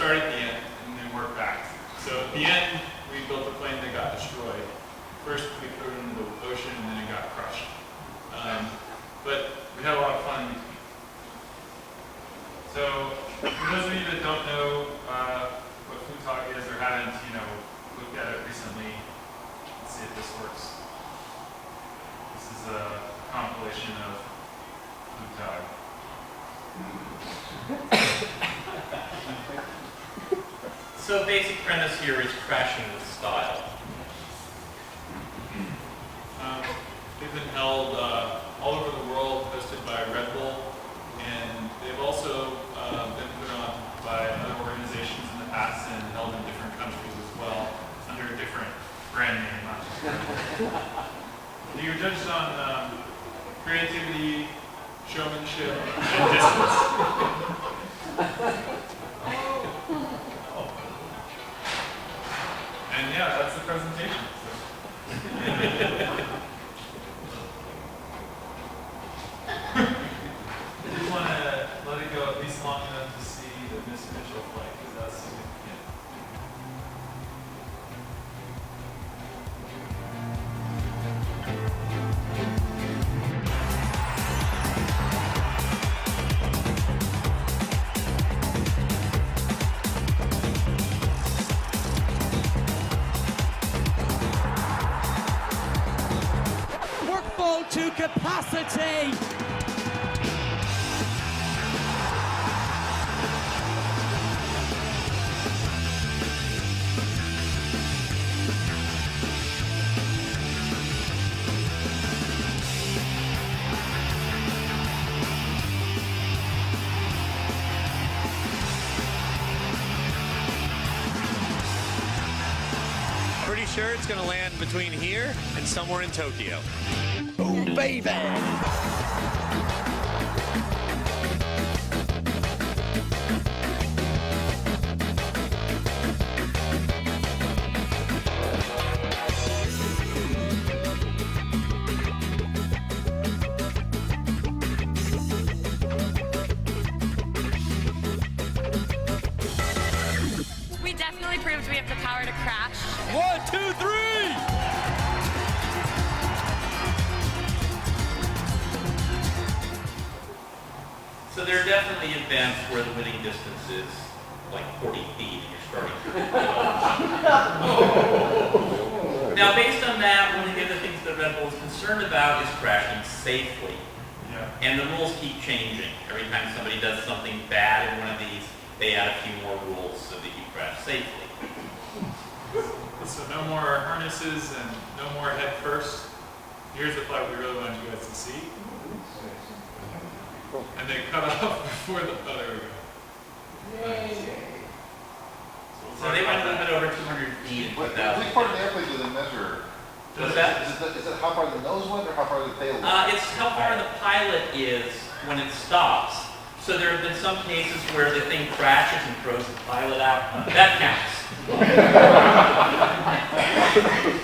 start at the end and then work back. So at the end, we built a plane that got destroyed. First, we threw it into the ocean and then it got crushed. But we had a lot of fun. So for those of you that don't know what Flugtag is or haven't, looked at it recently, let's see if this works. This is a compilation of Flugtag. So basic premise here is crashing with style. They've been held all over the world, hosted by Red Bull, and they've also been put on by other organizations in the past and held in different countries as well, under a different brand name. You're judged on creativity, showmanship, and distance. And yeah, that's the presentation. I just want to let it go at least long enough to see the Miss Mitchell flight, because that's significant. Workflow to capacity. Pretty sure it's going to land between here and somewhere in Tokyo. Oh, baby! We definitely proved we have the power to crash. 1, 2, 3! So there are definitely events where the winning distance is like 40 feet and you're starting to Now based on that, one of the other things that Red Bull is concerned about is crashing safely. Yeah. And the rules keep changing. Every time somebody does something bad in one of these, they add a few more rules so that you crash safely. So no more harnesses and no more head first. Here's the flight we really wanted you guys to see. And they cut off before the, oh, there we go. Nice. So they went a little bit over 200 feet in 2000. Which part of the airplane do they measure? What's that? Is it how far the nose went or how far the tail went? It's how far the pilot is when it stops. So there have been some cases where the thing crashes and throws the pilot out. That counts.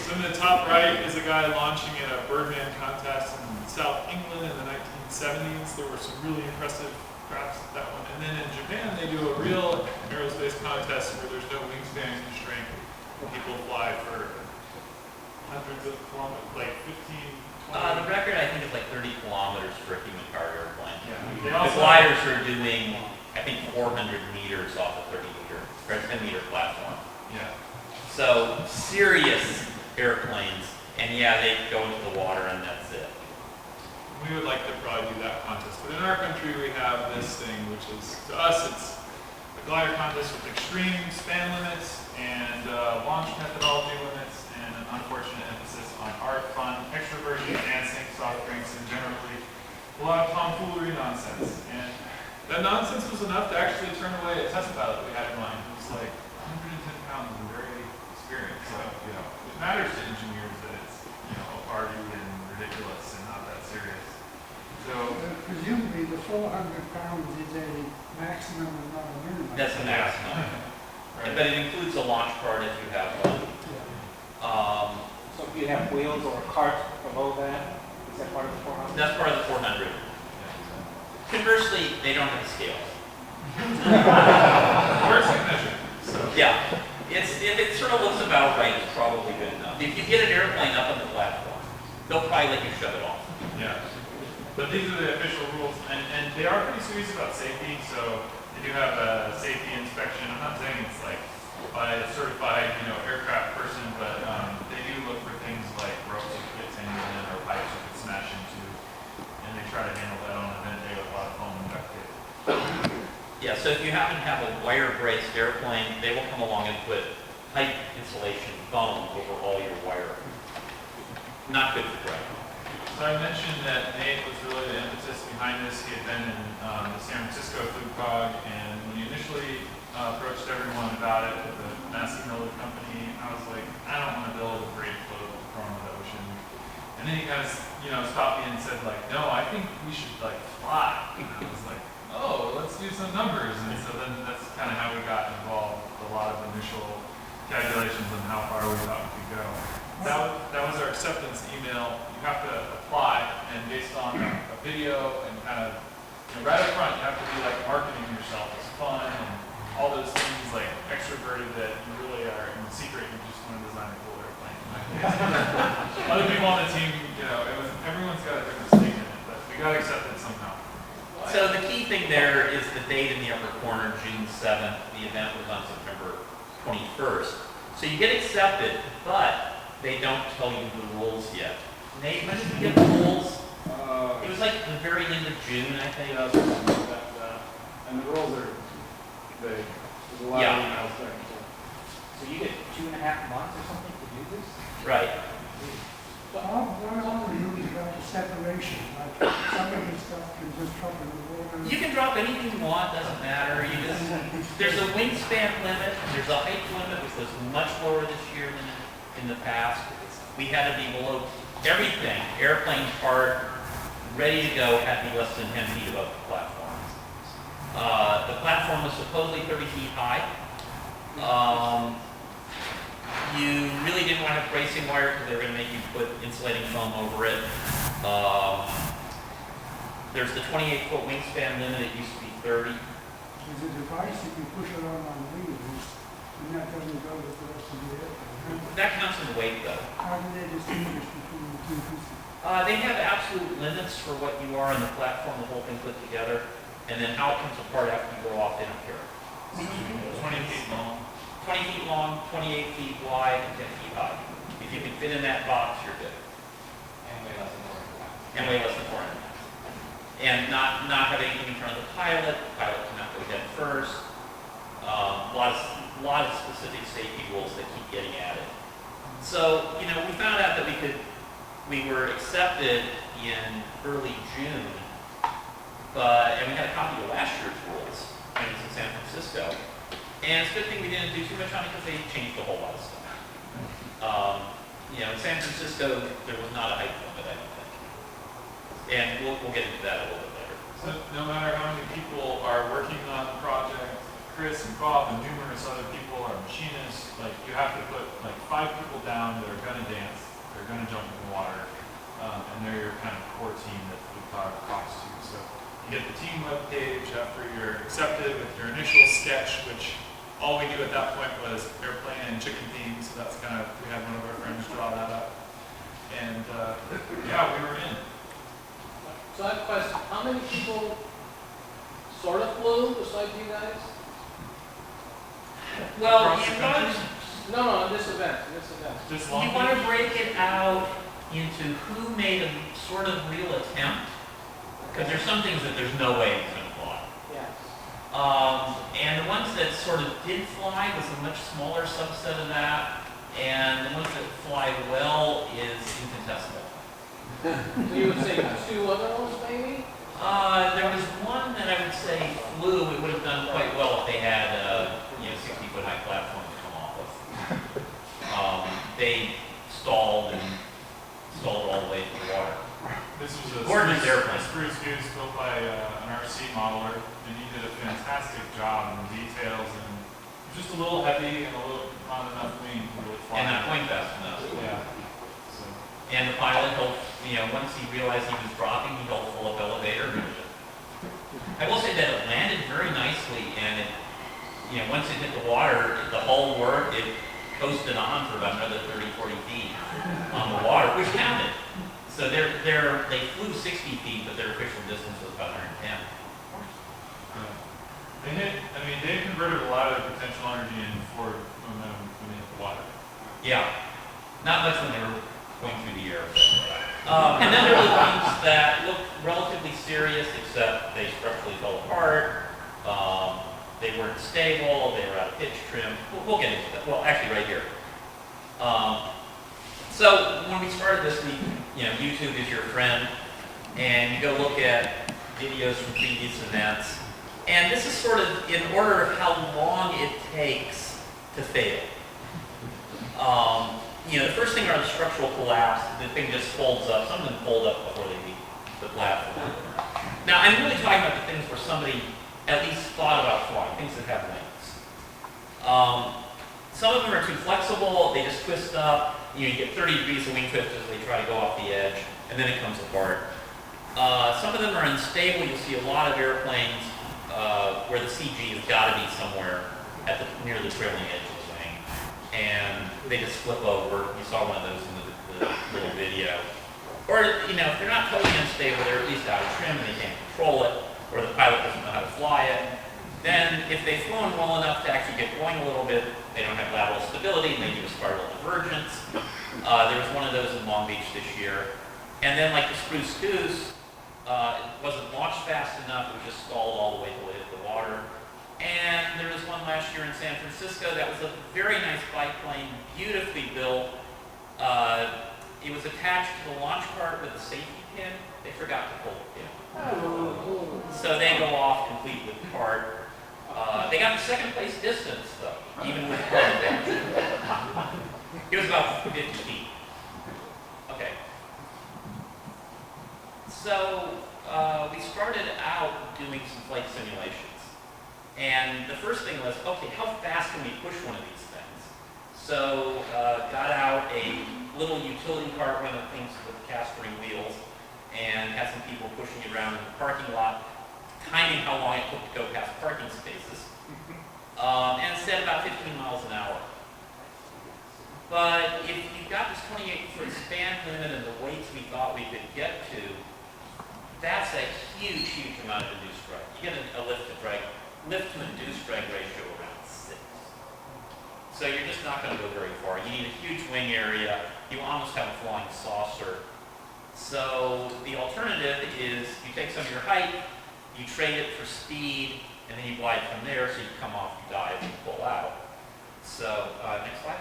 So in the top right is a guy launching in a Birdman contest in South England in the 1970s. There were some really impressive crafts at that one. And then in Japan, they do a real aerospace contest where there's no wingspan constraint. People fly for hundreds of kilometers, like 15, 20. The record, I think, is like 30 kilometers for a human cargo airplane. Yeah. The gliders are doing, I think, 400 meters off a 30-meter or 10-meter platform. Yeah. So serious airplanes, and yeah, they go into the water and that's it. We would like to probably do that contest. But in our country, we have this thing, which is, to us, it's a glider contest with extreme span limits and launch methodology limits and an unfortunate emphasis on art, fun, extroversion, dancing, soft drinks, and generally a lot of tomfoolery nonsense. And that nonsense was enough to actually turn away a test pilot we had in mind. It was like 110 pounds and very experienced. So, it matters to engineers that it's, a party and ridiculous and not that serious. So, presumably the 400 pounds is a maximum and not a minimum. That's the maximum. right. But it includes a launch cart if you have one. So if you have wheels or a cart below that, is that part of the 400? That's part of the 400. Conversely, they don't have a scale. Where's the measure? Yeah, if it sort of looks about right, it's probably good enough. If you get an airplane up on the platform, they'll probably let you shut it off. Yeah. But these are the official rules, and they are pretty serious about safety, so they do have a safety inspection. I'm not saying it's like by a certified, aircraft person, but they do look for things like ropes that could get tangled in or pipes that could smash into, and they try to handle that on a vent day with a lot of foam and duct tape. Yeah, so if you happen to have a wire-braced airplane, they will come along and put pipe insulation foam over all your wiring. Not good for driving. So I mentioned that Nate was really the impetus behind this. He had been in the San Francisco Flugtag, and when he initially approached everyone about it, the Massey Miller company, I was like, I don't want to build a great float from the ocean. And then he kind of, stopped me and said like, no, I think we should like fly. And I was like, oh, let's do some numbers. And so then that's kind of how we got involved with a lot of initial calculations on how far we thought we could go. That was our acceptance email. You have to apply, and based on a video and kind of, right up front, you have to be like marketing yourself as fun and all those things like extroverted that you really are in secret. You just want to design a cool airplane. Other people on the team, everyone's got a different stake in it, but we got accepted somehow. So the key thing there is the date in the upper corner, June 7th. The event was on September 21st. So you get accepted, but they don't tell you the rules yet. Nate, when did you get the rules? It was like the very end of June, I think. Yeah, and the rules are big. There's a lot of emails there. So you get 2.5 months or something to do this? Right. But what are the rules about the separation? Like some of the stuff can just drop in the water. You can drop anything you want, doesn't matter. There's a wingspan limit, there's a height limit, which was much lower this year than in the past. We had to be below everything, airplane part, ready to go, had to be less than 10 feet above the platform. The platform was supposedly 30 feet high. You really didn't want to have bracing wire because they were going to make you put insulating foam over it. There's the 28-foot wingspan limit. It used to be 30. There's a device that you push it on wheels, and that doesn't go with the rest of the airplane. That counts in weight, though. How do they distinguish between the two pieces? They have absolute limits for what you are on the platform, the whole thing put together, and then how it comes apart after you go off, they don't care. 20 feet long. 20 feet long, 28 feet wide, and 10 feet high. If you can fit in that box, you're good. And way less than 400. And way less than 400. And not have anything in front of the pilot. The pilot cannot go head first. A lot of specific safety rules that keep getting added. So, we found out that we were accepted in early June, and we had a copy of last year's rules when it was in San Francisco. And it's a good thing we didn't do too much on it because they changed a whole lot of stuff. In San Francisco, there was not a height limit, I don't think. And we'll get into that a little bit later. So no matter how many people are working on the project, Chris and Bob and numerous other people are machinists, you have to put 5 people down that are going to dance, they're going to jump in the water, and they're your kind of core team that the talks to. So you get the team webpage after you're accepted with your initial sketch, which all we knew at that point was airplane and chicken theme, so that's kind of, we had one of our friends draw that up. And we were in. So I have a question. How many people sort of flew besides you guys? Well, Across the country? No, in this event. Just you long want to Beach? break it out into who made a sort of real attempt, because there's some things that there's no way it's going to fly. Yes. And the ones that sort of did fly was a much smaller subset of that, and the ones that fly well is infinitesimal. So you would say 2 other ones maybe? There was one that I would say flew. It would have done quite well if they had 60-foot high platform to come off of. They stalled all the way to the water. This was a Gorgeous airplane. Spruce Goose built by an RC modeler, and he did a fantastic job in the details, and just a little heavy and not enough wing to really fly. And not point fast enough. Yeah. So. And the pilot, once he realized he was dropping, he held full up elevator. I will say that it landed very nicely, and once it hit the water, the hull worked, it coasted on for about another 30, 40 feet on the water, which counted. So they flew 60 feet, but their official distance was about 110. They converted a lot of the potential energy in forward momentum when they hit the water. Yeah, not much when they were going through the air. And then there were things that looked relatively serious, except they structurally fell apart. They weren't stable. They were out of pitch trim. We'll get into that. Well, actually, right here. So when we started this, YouTube is your friend, and you go look at videos from previous events. And this is sort of in order of how long it takes to fail. The first thing are the structural collapse. The thing just folds up. Some of them fold up before they leave the platform. Now, I'm really talking about the things where somebody at least thought about flying, things that have wings. Some of them are too flexible. They just twist up. You get 30 degrees of wing twist as they try to go off the edge, and then it comes apart. Some of them are unstable. You'll see a lot of airplanes where the CG has got to be somewhere near the trailing edge of the wing, and they just flip over. You saw one of those in the little video. Or, if they're not totally unstable, they're at least out of trim and they can't control it, or the pilot doesn't know how to fly it. Then, if they've flown well enough to actually get going a little bit, they don't have lateral stability and they do a spiral divergence. There was one of those in Long Beach this year. And then, like the Spruce Goose, it wasn't launched fast enough, it was just stalled all the way till it hit the water. And there was one last year in San Francisco that was a very nice biplane, beautifully built. It was attached to the launch cart with a safety pin. They forgot to pull the pin. So they go off complete with the cart. They got the second place distance though, even with the It was about 50 feet. Okay. So we started out doing some flight simulations. And the first thing was, okay, how fast can we push one of these things? So got out a little utility cart, one of the things with cast-ring wheels, and had some people pushing it around in the parking lot, timing how long it took to go past parking spaces, and it said about 15 miles an hour. But if you've got this 28-foot span limit and the weights we thought we could get to, that's a huge, huge amount of induced drag. You get a lift to induced drag ratio around 6. So you're just not going to go very far. You need a huge wing area. You almost have a flying saucer. So the alternative is you take some of your height, you trade it for speed, and then you glide from there so you come off, you dive, and you pull out. So, next slide.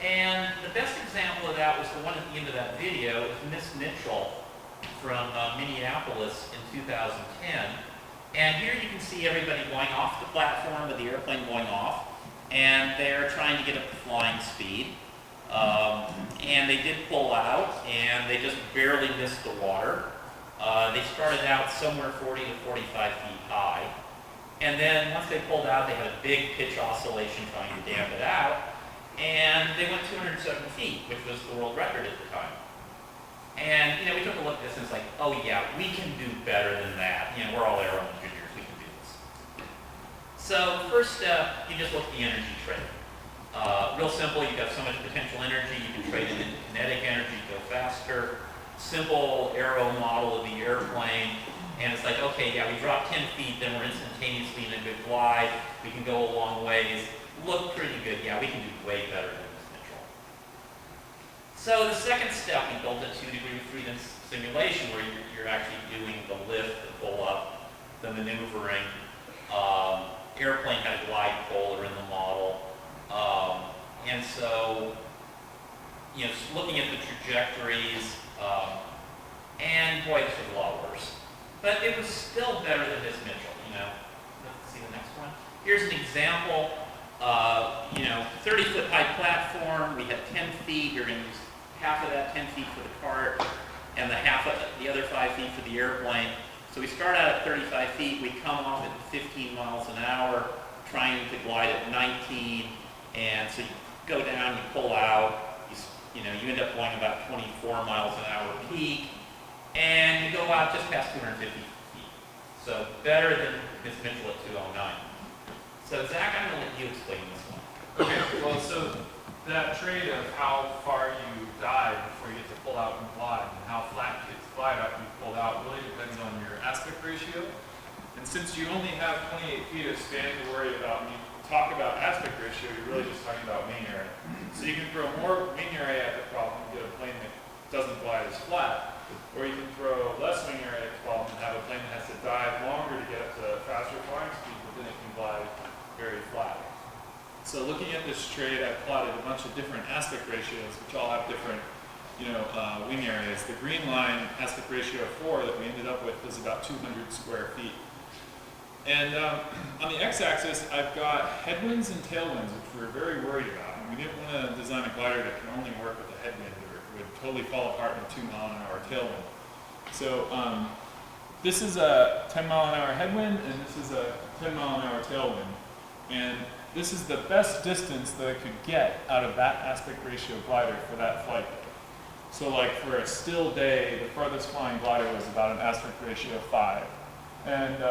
And the best example of that was the one at the end of that video. It was Miss Mitchell from Minneapolis in 2010. And here you can see everybody going off the platform with the airplane going off. And they're trying to get up to flying speed. And they did pull out, and they just barely missed the water. They started out somewhere 40 to 45 feet high. And then once they pulled out, they had a big pitch oscillation trying to damp it out. And they went 207 feet, which was the world record at the time. And, we took a look at this and it's like, oh yeah, we can do better than that. We're all aero engineers, we can do this. So first step, you just look at the energy trade. Real simple, you've got so much potential energy, you can trade it into kinetic energy, go faster. Simple aero model of the airplane. And it's like, okay, yeah, we dropped 10 feet, then we're instantaneously in a good glide. We can go a long ways. Look pretty good. Yeah, we can do way better than Miss Mitchell. So the second step, we built a 2-degree freedom simulation where you're actually doing the lift, the pull up, the maneuvering. Airplane had a glide controller in the model. And so, just looking at the trajectories, and boy, this was a lot worse. But it was still better than Miss Mitchell, Let's see the next one. Here's an example. 30-foot high platform. We had 10 feet. You're going to use half of that 10 feet for the cart, and the other 5 feet for the airplane. So we start out at 35 feet. We come off at 15 miles an hour, trying to glide at 19. And so you go down, you pull out. You end up going about 24 miles an hour peak, and you go out just past 250 feet. So better than Miss Mitchell at 209. So Zach, I'm gonna let you explain this one. Okay, well, so that trade of how far you dive before you get to pull out and glide, and how flat you get to glide after you pulled out, really depends on your aspect ratio. And since you only have 28 feet of span to worry about, when you talk about aspect ratio, you're really just talking about wing area. So you can throw more wing area at the problem and get a plane that doesn't glide as flat, or you can throw less wing area at the problem and have a plane that has to dive longer to get up to faster flying speed, but then it can glide very flat. So looking at this trade, I've plotted a bunch of different aspect ratios, which all have different, wing areas. The green line aspect ratio of 4 that we ended up with is about 200 square feet. And on the x-axis, I've got headwinds and tailwinds, which we're very worried about. And we didn't want to design a glider that can only work with a headwind, or it would totally fall apart in a 2-mile-an-hour tailwind. So this is a 10-mile-an-hour headwind, and this is a 10-mile-an-hour tailwind. And this is the best distance that I could get out of that aspect ratio glider for that flight day. So like for a still day, the farthest flying glider was about an aspect ratio of 5. And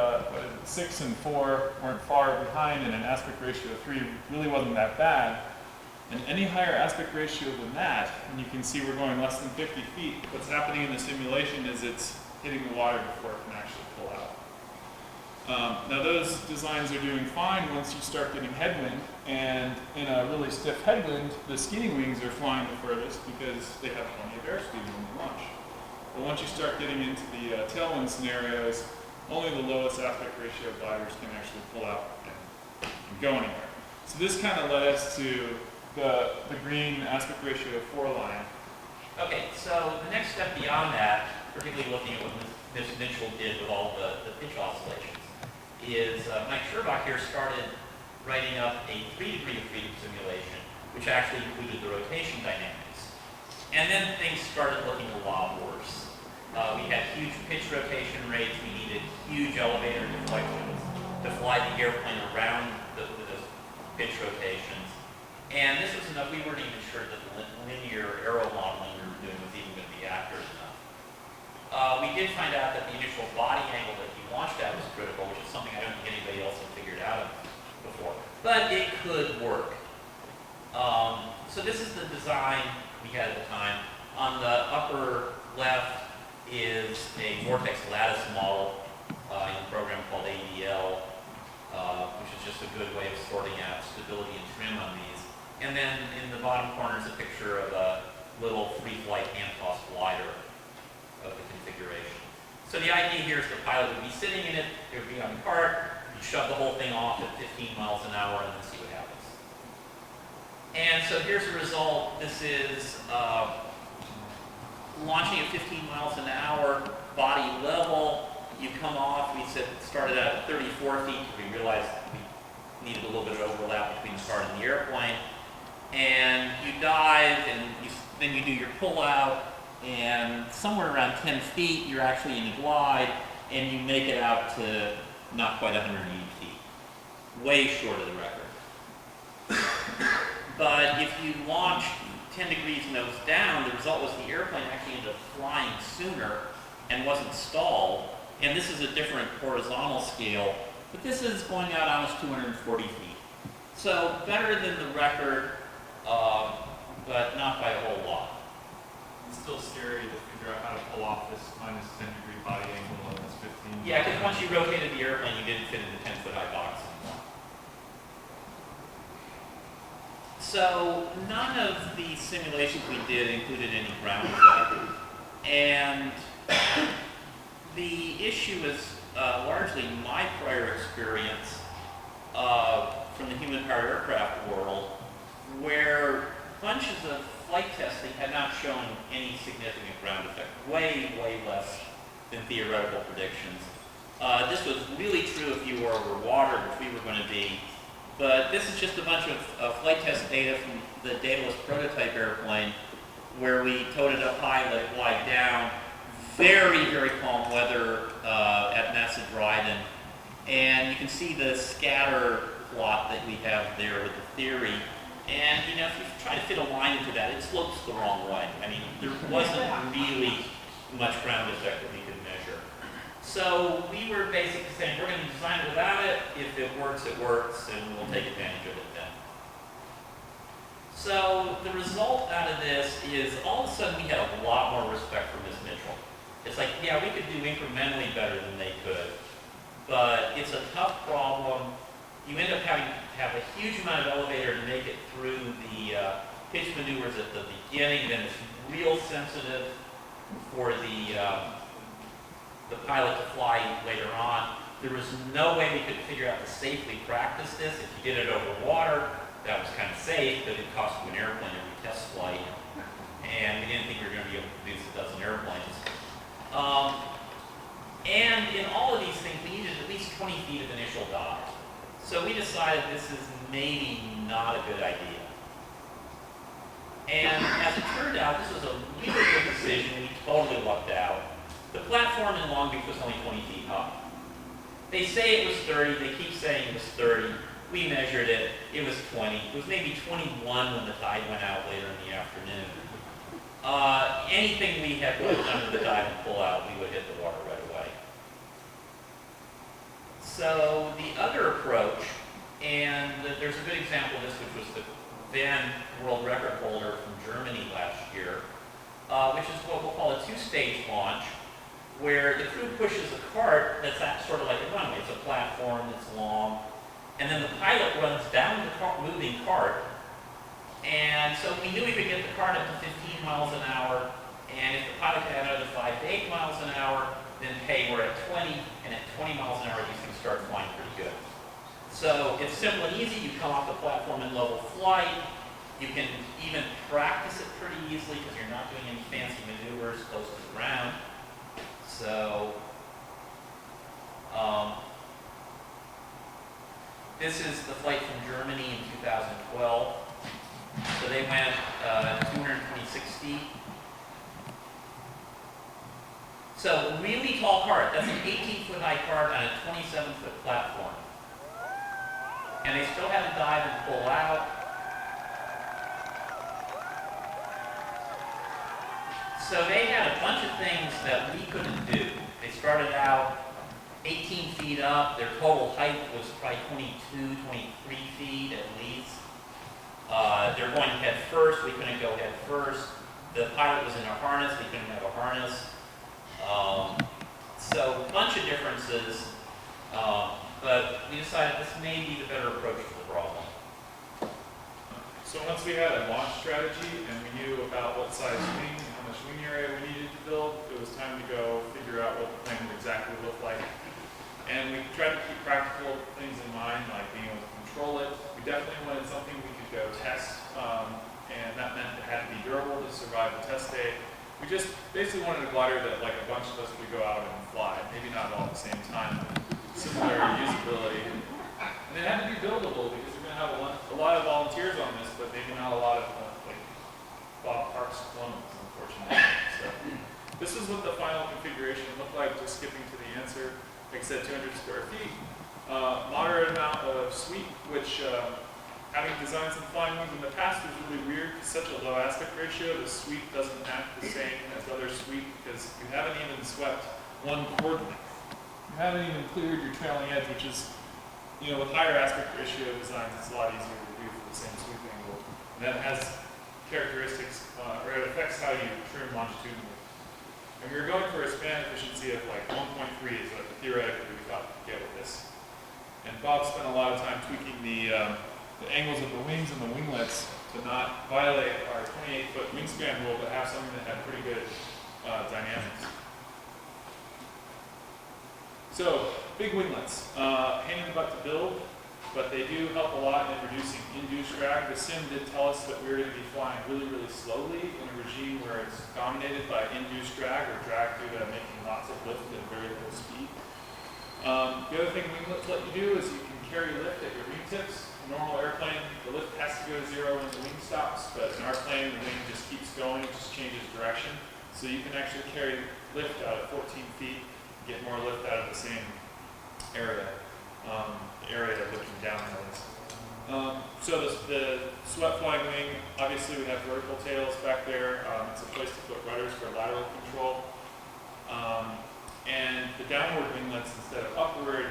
6 and 4 weren't far behind, and an aspect ratio of 3 really wasn't that bad. And any higher aspect ratio than that, and you can see we're going less than 50 feet, what's happening in the simulation is it's hitting the water before it can actually pull out. Now those designs are doing fine once you start getting headwind, and in a really stiff headwind, the skiing wings are flying the furthest because they have plenty of airspeed when they launch. But once you start getting into the tailwind scenarios, only the lowest aspect ratio gliders can actually pull out and go anywhere. So this kind of led us to the green aspect ratio of 4 line. Okay, so the next step beyond that, particularly looking at what Ms. Mitchell did with all the pitch oscillations, is Mike Sherbach here started writing up a 3-degree of freedom simulation, which actually included the rotation dynamics. And then things started looking a lot worse. We had huge pitch rotation rates. We needed huge elevator deflections to fly the airplane around those pitch rotations. And this was enough. We weren't even sure that the linear aero modeling we were doing was even going to be accurate enough. We did find out that the initial body angle that he launched at was critical, which is something I don't think anybody else had figured out before. But it could work. So this is the design we had at the time. On the upper left is a vortex lattice model in a program called ADL, which is just a good way of sorting out stability and trim on these. And then in the bottom corner is a picture of a little free flight hand-tossed glider of the configuration. So the idea here is the pilot would be sitting in it, it would be on the cart, you shove the whole thing off at 15 miles an hour and then see what happens. And so here's the result. This is launching at 15 miles an hour, body level. You come off, we started out at 34 feet, we realized we needed a little bit of overlap between the cart and the airplane. And you dive, and then you do your pull out, and somewhere around 10 feet, you're actually in a glide, and you make it out to not quite 180 feet. Way short of the record. But if you launch 10 degrees nose down, the result was the airplane actually ended up flying sooner and wasn't stalled. And this is a different horizontal scale, but this is going out almost 240 feet. So better than the record, but not by a whole lot. It's still scary to figure out how to pull off this minus 10 degree body angle on this 15. Yeah, because once you rotated the airplane, you didn't fit in the 10-foot high box anymore. So none of the simulations we did included any ground effect. And the issue is largely my prior experience from the human-powered aircraft world, where bunches of flight testing had not shown any significant ground effect, way, way less than theoretical predictions. This was really true if you were over water, which we were going to be, but this is just a bunch of flight test data from the dataless prototype airplane, where we towed it up high, let it glide down, very, very calm weather at NASA Dryden, and you can see the scatter plot that we have there with the theory. And if you try to fit a line into that, it slopes the wrong way. I mean, there wasn't really much ground effect that we could measure. So we were basically saying, we're going to design it without it. If it works, and we'll take advantage of it then. So the result out of this is all of a sudden we had a lot more respect for Ms. Mitchell. It's like, yeah, we could do incrementally better than they could, but it's a tough problem. You end up having to have a huge amount of elevator to make it through the pitch maneuvers at the beginning, then it's real sensitive for the pilot to fly later on. There was no way we could figure out to safely practice this. If you did it over water, that was kind of safe, but it cost you an airplane every test flight, and we didn't think we were going to be able to produce a dozen airplanes. And in all of these things, we needed at least 20 feet of initial dive. So we decided this is maybe not a good idea. And as it turned out, this was a really good decision. We totally lucked out. The platform in Long Beach was only 20 feet high. They say it was 30. They keep saying it was 30. We measured it. It was 20. It was maybe 21 when the tide went out later in the afternoon. Anything we had put under the dive and pull out, we would hit the water right away. So the other approach, and there's a good example of this, which was the then world record holder from Germany last year, which is what we'll call a two-stage launch, where the crew pushes a cart that's sort of like a runway. It's a platform that's long, and then the pilot runs down the moving cart. And so we knew we could get the cart up to 15 miles an hour, and if the pilot could add another 5 to 8 miles an hour, then hey, we're at 20, and at 20 miles an hour, these things start flying pretty good. So it's simple and easy. You come off the platform in level flight. You can even practice it pretty easily because you're not doing any fancy maneuvers close to the ground. So this is the flight from Germany in 2012. So they went 226 feet. So really tall cart. That's an 18-foot high cart on a 27-foot platform. And they still had to dive and pull out. So they had a bunch of things that we couldn't do. They started out 18 feet up. Their total height was probably 22, 23 feet at least. They're going head first. We couldn't go head first. The pilot was in a harness. We couldn't have a harness. So a bunch of differences. But we decided this may be the better approach to the problem. So once we had a launch strategy and we knew about what size wing and how much wing area we needed to build, it was time to go figure out what the plane would exactly look like. And we tried to keep practical things in mind, like being able to control it. We definitely wanted something we could go test, and that meant it had to be durable to survive the test day. We just basically wanted a glider that like a bunch of us could go out and fly, maybe not all at the same time, but similar usability. And it had to be buildable because we're going to have a lot of volunteers on this, but maybe not a lot of like Bob Parks clones, unfortunately. So this is what the final configuration looked like, just skipping to the answer. Like I said, 200 square feet. Moderate amount of suite, which having designed some flying wings in the past was really weird. It's such a low aspect ratio. The sweep doesn't act the same as other sweep because you haven't even swept one chord length. You haven't even cleared your trailing edge, which is, you know, with higher aspect ratio designs, it's a lot easier to do for the same sweep angle. And that has characteristics, or it affects how you trim longitudinally. And we were going for a span efficiency of like 1.3 is what theoretically we thought we could get with this. And Bob spent a lot of time tweaking the angles of the wings and the winglets to not violate our 28-foot wingspan rule, but have something that had pretty good dynamics. So, big winglets, pain in the butt to build, but they do help a lot in reducing induced drag. The sim did tell us that we were going to be flying really, really slowly in a regime where it's dominated by induced drag or drag due to making lots of lift at very low speed. The other thing winglets let you do is you can carry lift at your wingtips. A normal airplane, the lift has to go to zero when the wing stops, but in our plane, the wing just keeps going, it just changes direction. So you can actually carry lift out at 14 feet, get more lift out of the same area, the area looking down hills. So the swept flying wing, obviously we have vertical tails back there. It's a place to put rudders for lateral control. And the downward winglets instead of upward.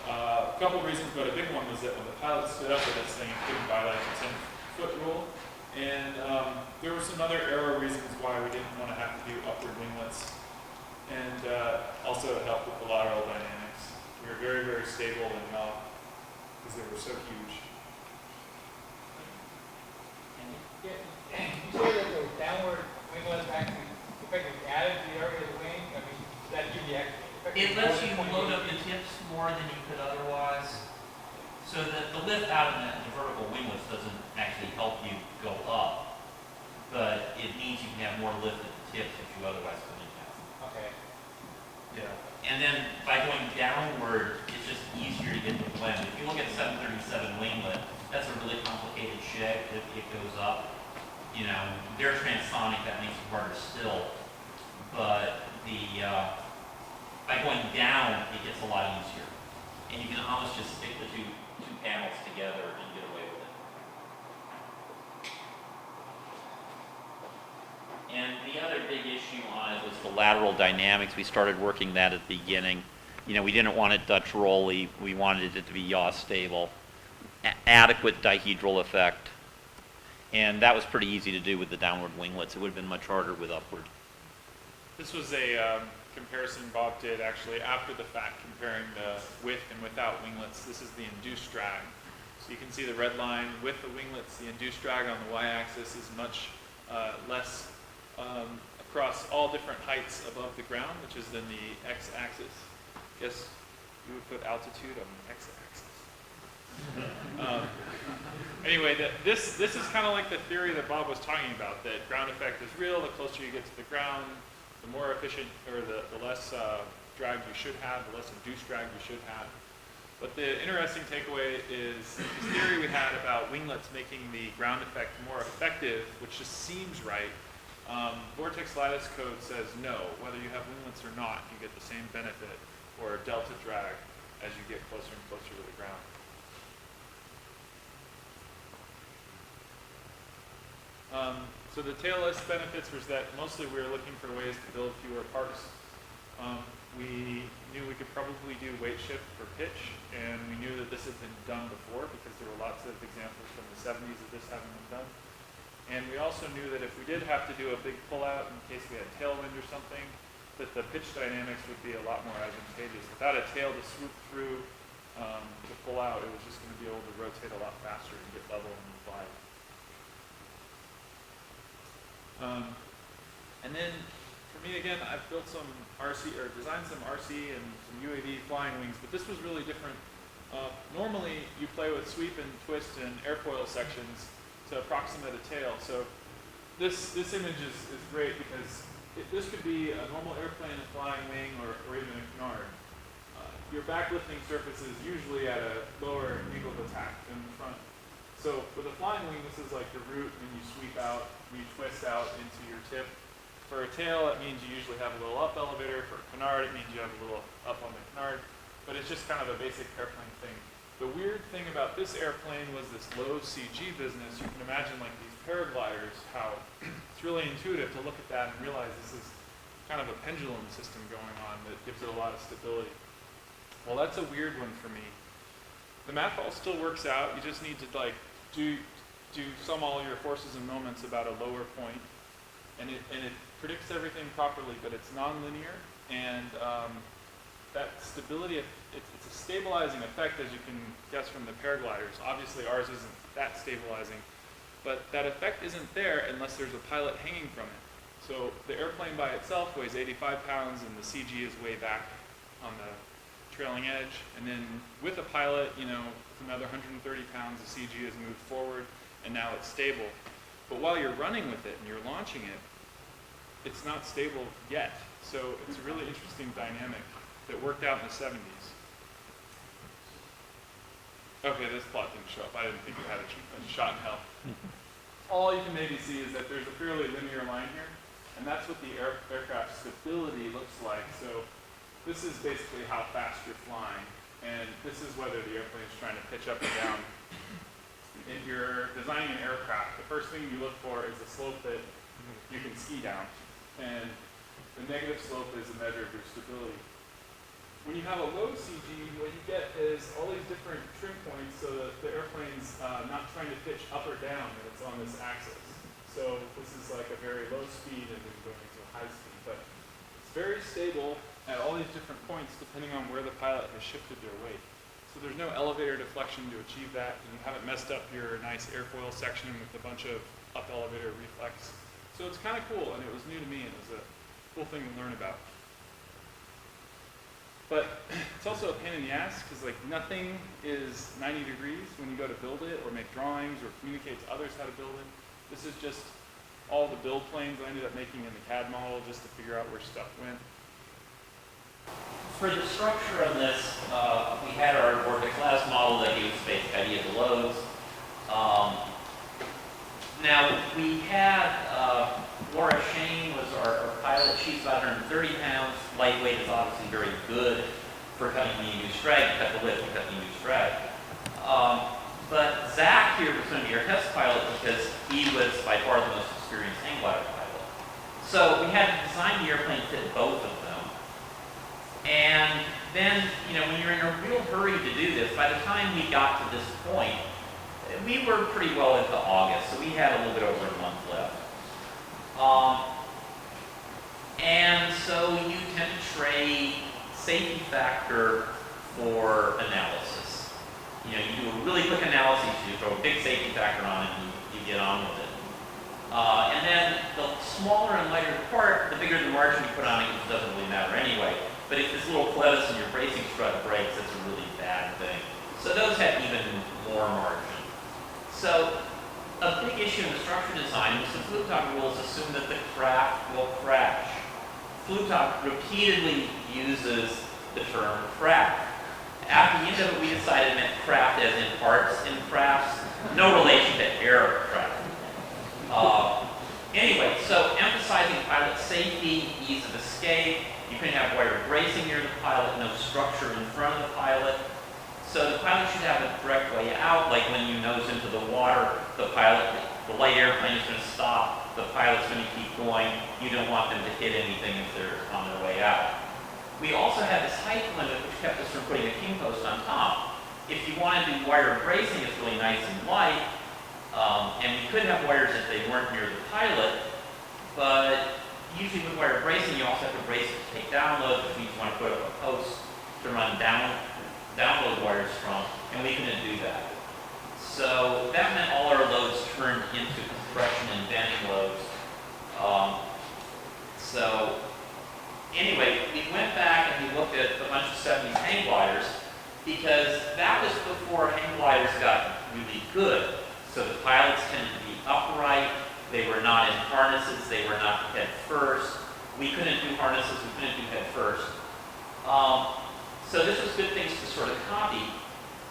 A couple reasons, but a big one was that when the pilot stood up with this thing, it couldn't violate the 10-foot rule. And there were some other aero reasons why we didn't want to have to do upward winglets. And also it helped with the lateral dynamics. We were very, very stable and because they were so huge. You say that the downward winglets actually effectively added to the area of the wing? I mean, does that give you actually? It lets you load up the tips more than you could otherwise. So that the lift out in the vertical winglets doesn't actually help you go up, but it means you can have more lift at the tips if you otherwise couldn't have. Okay. Yeah. And then by going downward, it's just easier to get the blend. If you look at 737 winglet, that's a really complicated shape. If it goes up, you know, they're transonic, that makes it harder still. But by going down, it gets a lot easier. And you can almost just stick the two panels together and get away with it. And the other big issue on it was the lateral dynamics. We started working that at the beginning. You know, we didn't want it Dutch rolly. We wanted it to be yaw stable. Adequate dihedral effect. And that was pretty easy to do with the downward winglets. It would have been much harder with upward. This was a comparison Bob did actually after the fact, comparing the with and without winglets. This is the induced drag. So you can see the red line with the winglets. The induced drag on the y-axis is much less across all different heights above the ground, which is then the x-axis. Guess you would put altitude on the x-axis. Anyway, this is kind of like the theory that Bob was talking about, that ground effect is real. The closer you get to the ground, the more efficient, or the less drag you should have, the less induced drag you should have. But the interesting takeaway is this theory we had about winglets making the ground effect more effective, which just seems right. Vortex lattice code says no. Whether you have winglets or not, you get the same benefit, or delta drag, as you get closer and closer to the ground. So the tail list benefits was that mostly we were looking for ways to build fewer parts. We knew we could probably do weight shift for pitch, and we knew that this had been done before because there were lots of examples from the 70s of this having been done. And we also knew that if we did have to do a big pullout in case we had tailwind or something, that the pitch dynamics would be a lot more advantageous. Without a tail to swoop through to pull out, it was just going to be able to rotate a lot faster and get level and fly. And then, for me again, I've built some RC, or designed some RC and some UAV flying wings, but this was really different. Normally, you play with sweep and twist and airfoil sections to approximate a tail. So this image is great because this could be a normal airplane, a flying wing, or even a canard. Your backlifting surface is usually at a lower angle of attack than the front. So with a flying wing, this is like the root, and you sweep out, you twist out into your tip. For a tail, it means you usually have a little up elevator. For a canard, it means you have a little up on the canard. But it's just kind of a basic airplane thing. The weird thing about this airplane was this low CG business. You can imagine like these paragliders, how it's really intuitive to look at that and realize this is kind of a pendulum system going on that gives it a lot of stability. Well, that's a weird one for me. The math all still works out. You just need to like sum all your forces and moments about a lower point, and it predicts everything properly, but it's nonlinear, and that stability, it's a stabilizing effect, as you can guess from the paragliders. Obviously, ours isn't that stabilizing, but that effect isn't there unless there's a pilot hanging from it. So the airplane by itself weighs 85 pounds, and the CG is way back on the trailing edge, and then with a pilot, you know, it's another 130 pounds, the CG has moved forward, and now it's stable. But while you're running with it and you're launching it, it's not stable yet. So it's a really interesting dynamic that worked out in the 70s. Okay, this plot didn't show up. I didn't think you had a shot in hell. All you can maybe see is that there's a fairly linear line here, and that's what the aircraft stability looks like. So this is basically how fast you're flying, and this is whether the airplane is trying to pitch up or down. If you're designing an aircraft, the first thing you look for is a slope that you can ski down, and the negative slope is a measure of your stability. when you have a low CG, what you get is all these different trim points so that the airplane's not trying to pitch up or down, and it's on this axis. So this is like a very low speed and then going to a high speed. But it's very stable at all these different points depending on where the pilot has shifted their weight. So there's no elevator deflection to achieve that, and you haven't messed up your nice airfoil section with a bunch of up elevator reflex. So it's kind of cool, and it was new to me, and it was a cool thing to learn about. But it's also a pain in the ass because like nothing is 90 degrees when you go to build it or make drawings or communicate to others how to build it. This is just all the build planes I ended up making in the CAD model just to figure out where stuff went. For the structure of this, we had our vortex-class model that gave us a basic idea of the loads. Now, we had Laura Shane was our pilot. She's about 130 pounds. Lightweight is obviously very good for cutting the induced drag. You cut the lift, you cut the induced drag. But Zach here was going to be our test pilot because he was by far the most experienced hang glider pilot. So we had to design the airplane to fit both of them. And then, you know, when you're in a real hurry to do this, by the time we got to this point, we were pretty well into August, so we had a little bit over a month left. And so you tend to trade safety factor for analysis. You know, you do a really quick analysis, you throw a big safety factor on it, and you get on with it. And then the smaller and lighter the part, the bigger the margin you put on it, it doesn't really matter anyway. But if this little clevis in your bracing strut breaks, that's a really bad thing. So those had even more margin. So a big issue in the structure design was the Flugtag rules assume that the craft will crash. Flugtag repeatedly uses the term craft. At the end of it, we decided it meant craft as in parts in crafts, no relation to aircraft. Anyway, so emphasizing pilot safety, ease of escape. You can have wire bracing near the pilot, no structure in front of the pilot. So the pilot should have a direct way out, like when you nose into the water, the light airplane is going to stop, the pilot's going to keep going. You don't want them to hit anything if they're on their way out. We also had this height limit, which kept us from putting a king post on top. If you want to do wire bracing, it's really nice and light, and we could have wires if they weren't near the pilot, but usually with wire bracing, you also have to brace it to take download, which means you want to put up a post to run download wires from, and we couldn't do that. So that meant all our loads turned into compression and bending loads. So anyway, we went back and we looked at a bunch of 70s hang gliders because that was before hang gliders got really good. So the pilots tended to be upright, they were not in harnesses, they were not head first. We couldn't do harnesses, we couldn't do head first. So this was good things to sort of copy,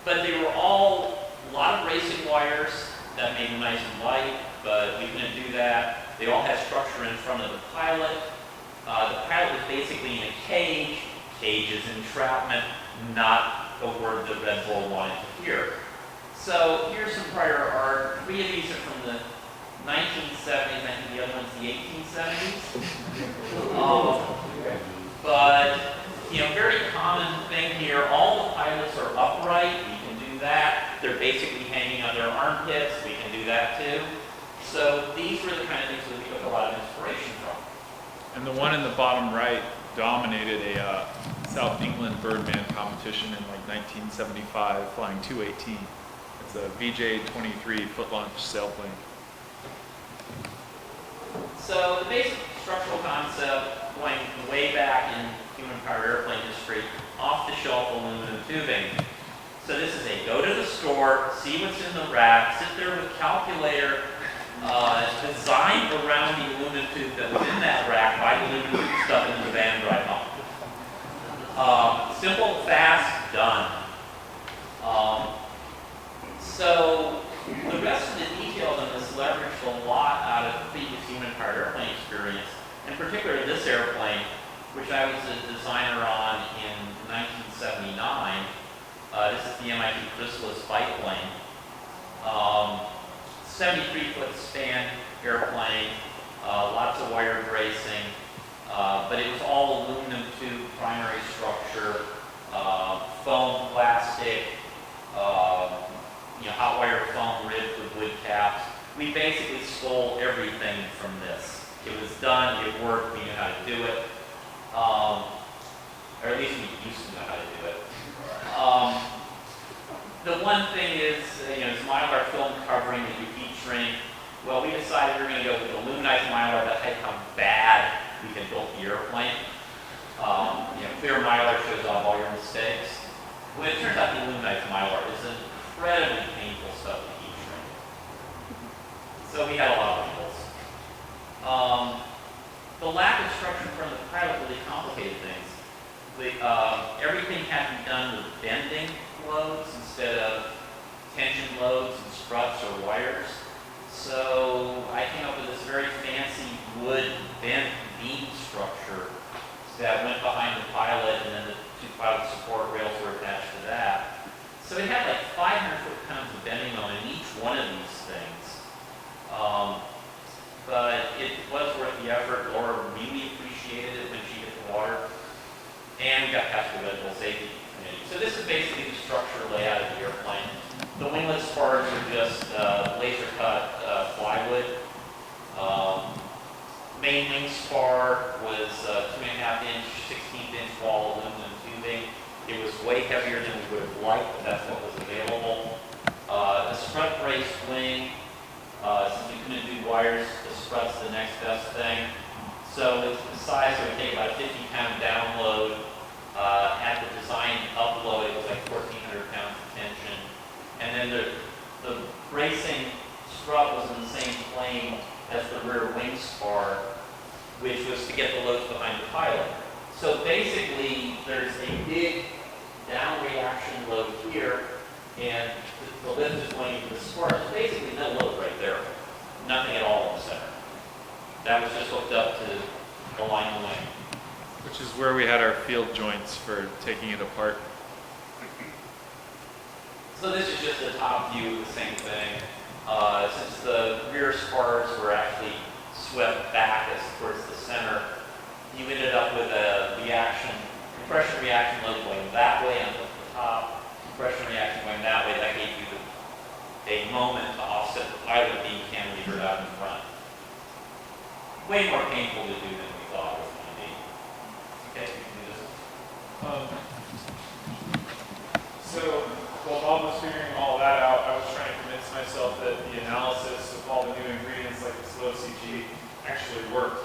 but they were all a lot of racing wires that made them nice and light, but we couldn't do that. They all had structure in front of the pilot. The pilot was basically in a cage. Cage is entrapment, not a word that Red Bull wanted to hear. So here's some prior art. 3 of these are from the 1970s, I think the other one's the 1870s. But, you know, very common thing here, all the pilots are upright, we can do that. They're basically hanging on their armpits, we can do that too. So these were the kind of things that we took a lot of inspiration from. And the one in the bottom right dominated a South England Birdman competition in like 1975, flying 218. It's a VJ-23 foot launch sailplane. So the basic structural concept, going way back in human-powered airplane history, off-the-shelf aluminum tubing. So this is a go to the store, see what's in the rack, sit there with a calculator, design around the aluminum tube that was in that rack, buy the aluminum tube stuff into the van, drive home. Simple, fast, done. So the rest of the details on this leveraged a lot out of previous human-powered airplane experience, in particular this airplane, which I was a designer on in 1979. This is the MIT Chrysalis biplane. 73-foot span airplane, lots of wire bracing, but it was all aluminum tube primary structure. independent from this. It was done, it worked, we knew how to do it. Or at least we used to know how to do it. The one thing is, it's Mylar film covering that you heat shrink. Well, we decided we were going to go with aluminized Mylar that had how bad we can build the airplane. Clear Mylar shows off all your mistakes. When it turns out the aluminized Mylar is incredibly painful stuff to heat shrink. So we had a lot of wrinkles. The lack of structure in front of the pilot really complicated things. Everything had to be done with bending loads instead of tension loads and struts or wires. So I came up with this very fancy wood bent beam structure that went behind the pilot, and then the two pilot support rails were attached to that. So it had like 500 foot-pounds of bending moment in each one of these things. But it was worth the effort. Laura really appreciated it when she hit the water. And we got past the Red Bull safety committee. So this is basically the structure layout of the airplane. The winglet spars are just laser cut plywood. Main wing spar was 2.5-inch, 16-inch wall aluminum tubing. It was way heavier than we would have liked, but that's what was available. The strut braced wing, since we couldn't do wires, the strut's the next best thing. So it's the size, so it would take about a 50-pound download. At the design upload, it was like 1,400 pounds of tension. And then the bracing strut was in the same plane as the rear wing spar, which was to get the loads behind the pilot. So basically, there's a big down reaction load here, and the lift is going into the spar. There's basically no load right there. Nothing at all in the center. That was just hooked up to align the wing. Which is where we had our field joints for taking it apart. So this is just a top view of the same thing. Since the rear spars were actually swept back as towards the center, you ended up with a compression reaction load going that way on the top, compression reaction going that way. That gave you a moment to offset the pilot being cantilevered out in front. Way more painful to do than we thought it was going to be. Okay, you can do this. So while Bob was figuring all that out, I was trying to convince myself that the analysis of all the new ingredients like the slow CG actually worked.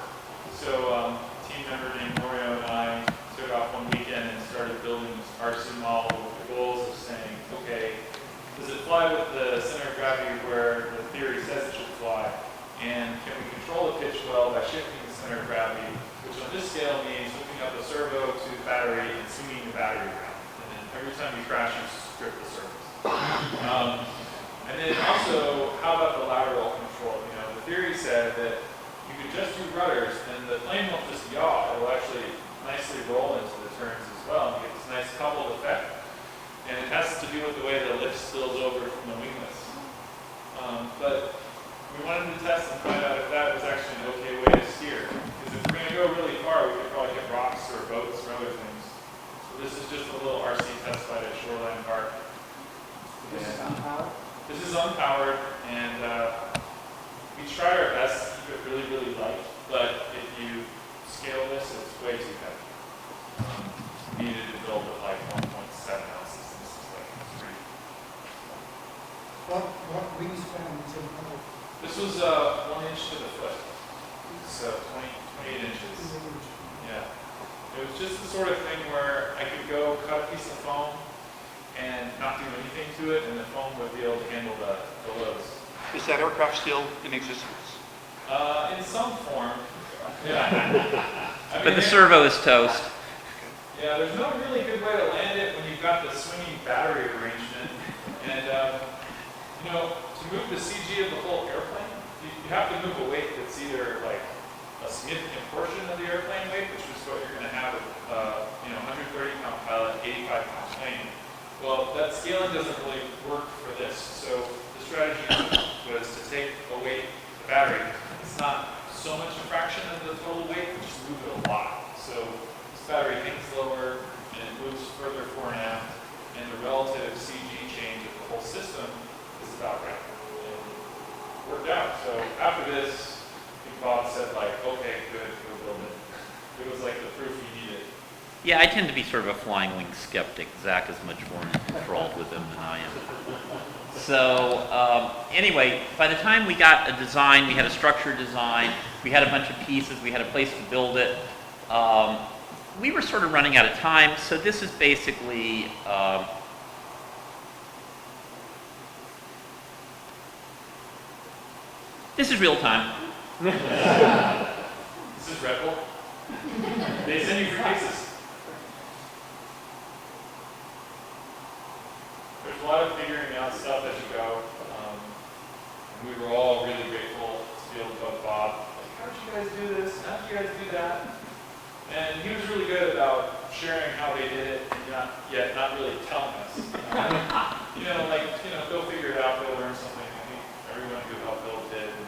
So a team member named Mario and I took off one weekend and started building this RC model with the goals of saying, okay, does it fly with the center of gravity where the theory says it should fly? And can we control the pitch well by shifting the center of gravity, which on this scale means hooking up a servo to the battery and swinging the battery around. And then every time you crash, you strip the surface. And then also, how about the lateral control? The theory said that you could just do rudders, and the plane won't just yaw. It will actually nicely roll into the turns as well, and you get this nice coupled effect. And it has to do with the way the lift spills over from the winglets. But we wanted to test and find out if that was actually an okay way to steer. Because if we're going to go really far, we could probably hit rocks or boats or other things. So this is just a little RC test flight at Shoreline Park. This is unpowered? This is unpowered, and we tried our best to keep it really, really light. But if you scale this, it's way too heavy. We needed to build with like 1.7 ounces. This is like 3. What wingspan is it? This was 1 inch to the foot. It's 28 inches. Yeah. It was just the sort of thing where I could go cut a piece of foam and not do anything to it, and the foam would be able to handle the loads. Is that aircraft still in existence? In some form. Yeah. But the servo is toast. Yeah, there's no really good way to land it when you've got the swinging battery arrangement. And, to move the CG of the whole airplane, you have to move a weight that's either like a significant portion of the airplane weight, which is what you're going to have with 130-pound pilot, 85-pound plane. Well, that scaling doesn't really work for this. So the strategy was to take away the battery. It's not so much a fraction of the total weight, but just move it a lot. So this battery hangs lower and it moves further fore and aft, and the relative CG change of the whole system is about right. And it worked out. So after this, Yeah, I tend to be sort of a flying wing skeptic. Zach is much more enthralled with them than I am. So anyway, by the time we got a design, we had a structure design, we had a bunch of pieces, we had a place to build it. We were sort of running out of time, so this is basically this is real time. This is Red Bull. They send you free cases. There's a lot of figuring out stuff as you go. And we were all really grateful to be able to go to Bob. Like, how did you guys do this? How did you guys do that? And he was really good about sharing how they did it, and not really telling us. Go figure it out, go learn something. I think everyone who helped build did. And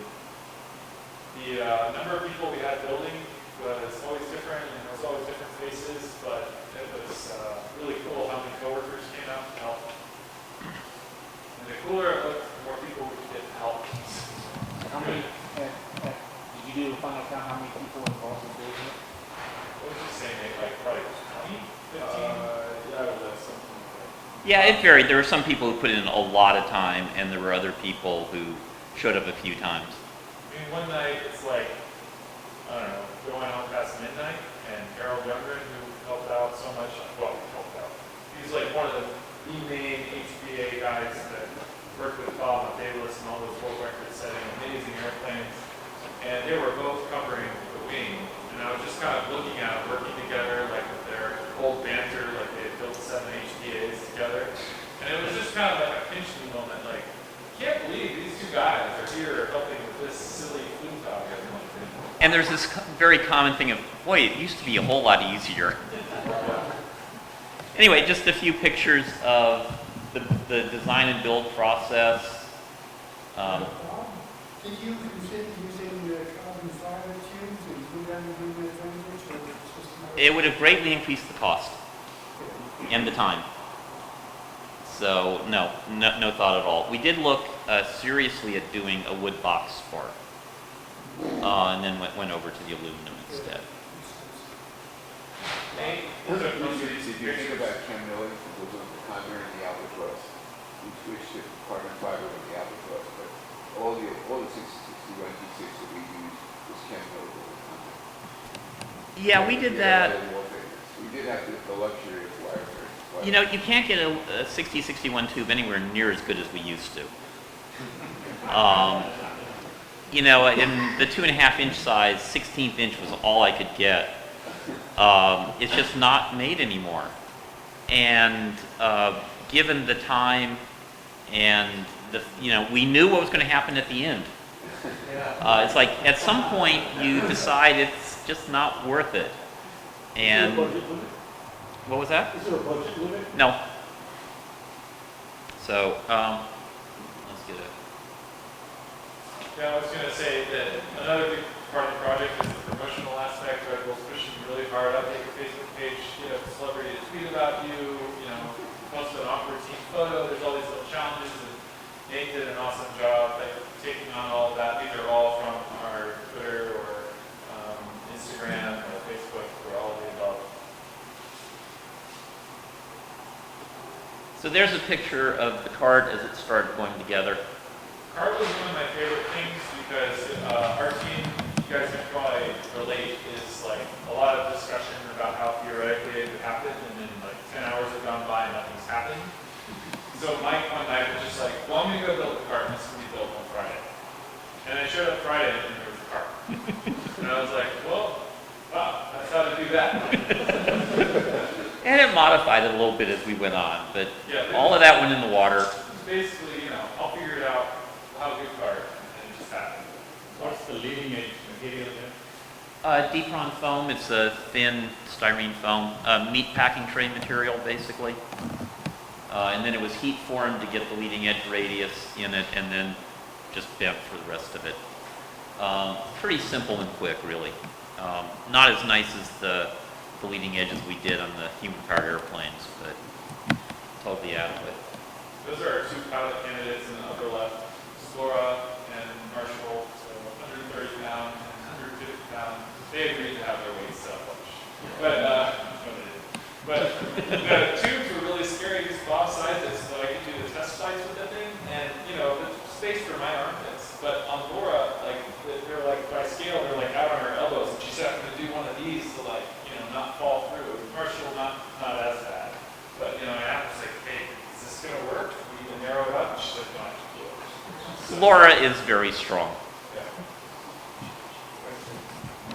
the number of people we had building was always different, and there was always different faces, but it was really cool how many coworkers came out to help. And the cooler it looked, the more people we could get to help. How many, did you do the final count, how many people were involved in building it? What was you saying, Nate? Like probably 20, 15? Yeah, something like that. Yeah, it varied. There were some people who put in a lot of time, and there were other people who showed up a few times. I mean, one night it's like, I don't know, going on past midnight, and Aero Design, who helped out so much, well, helped out. He's like one of the main HBA guys that worked with Bob on Daedalus and all those world record setting amazing airplanes. And they were both covering the wing. And I was just kind of looking at them working together, like with their old banter, like they had built 7 HBAs together. And it was just kind of like a pinch me moment, like, can't believe these two guys are here helping with this silly Flugtag. And there's this very common thing of, boy, it used to be a whole lot easier. Anyway, just a few pictures of the design and build process. Did you consider using the carbon fiber tubes and glue down the glue with fingers, or it's just not? It would have greatly increased the cost and the time. So no thought at all. We did look seriously at doing a wood box spar, and then went over to the aluminum instead. If you think about Ken Miller, who was on the Condor and the Albatross, we switched to carbon fiber with the Albatross, but all the 661 D6 that we used was Ken Miller with the Condor. Yeah, we did that. We did have the luxury of wire. You know, you can't get a 6061 tube anywhere near as good as we used to. You know, in the 2.5 inch size, 16th inch was all I could get. It's just not made anymore. And given the time and we knew what was going to happen at the end. It's like at some point you decide it's just not worth it. And what was that? Is there a budget limit? No. So let's get it. Yeah, I was going to say that another big part of the project is the promotional aspect. Red Bull's pushing really hard. Update your Facebook page, get a celebrity to tweet about you, post an awkward team photo. There's all these little challenges, and Nate did an awesome job taking on all of that. These are all from our Twitter or Instagram or Facebook or all of the above. So there's a picture of the card as it started going together. Card was one of my favorite things because our team, you guys can probably relate, is like a lot of discussion about how theoretically it would happen, and then like 10 hours have gone by and nothing's happened. So Mike one night was just like, well, I'm going to go build the cart, and this is going to be built on Friday. And I showed up Friday, and there was a cart. And I was like, well, wow, that's how to do that. And it modified it a little bit as we went on, but Yeah, all of that went in the water. Basically, I'll figure it out how to do cart, and it just happened. What's the leading edge material there? Deepron foam, it's a thin styrene foam, meat packing tray material basically. And then it was heat formed to get the leading edge radius in it, and then just bent for the rest of it. Pretty simple and quick, really. Not as nice as the leading edges we did on the human-powered airplanes, but totally adequate. Those are our two pilot candidates in the upper left, Sora and Marshall, so 130 pounds and 150 pounds. They agreed to have their weights published. But The tubes were really scary because Bob sized it so I could do the test flights with that thing, and you know, the space for my armpits. But on Laura, like they're like by scale, they're like out on her elbows, and she's having to do one of these to like, you know, not fall through. Commercial, not as bad. But you know, I asked like, hey, is this gonna work? We even narrow it up. And she's like, no, I can do it. So, Laura is very strong. yeah.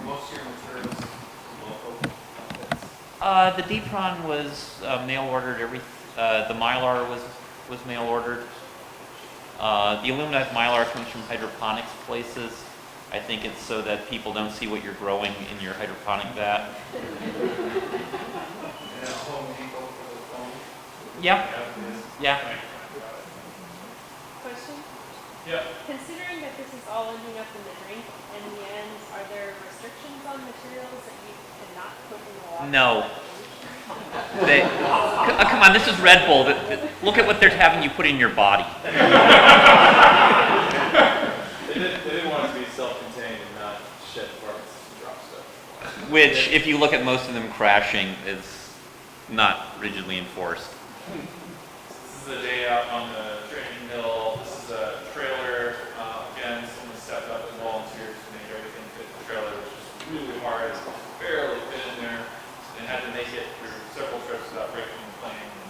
Most of your materials local. The Depron was mail ordered. The Mylar was mail ordered. The aluminized Mylar comes from hydroponics places. I think it's so that people don't see what you're growing in your hydroponic vat. Yeah. Yeah. Question? Yeah. Considering that this is all ending up in the drink in the end, are there restrictions on materials that you cannot put in the water? No. Come on, this is Red Bull. Look at what they're having you put in your body. They didn't want it to be self-contained and not shed parts and drop stuff. Which, if you look at most of them crashing, is not rigidly enforced. This is a day out on the training hill. This is a trailer. Again, someone stepped up and volunteered to make everything fit the trailer, which is really hard. It's barely fit in there. And had to make it through several trips without breaking the plane. And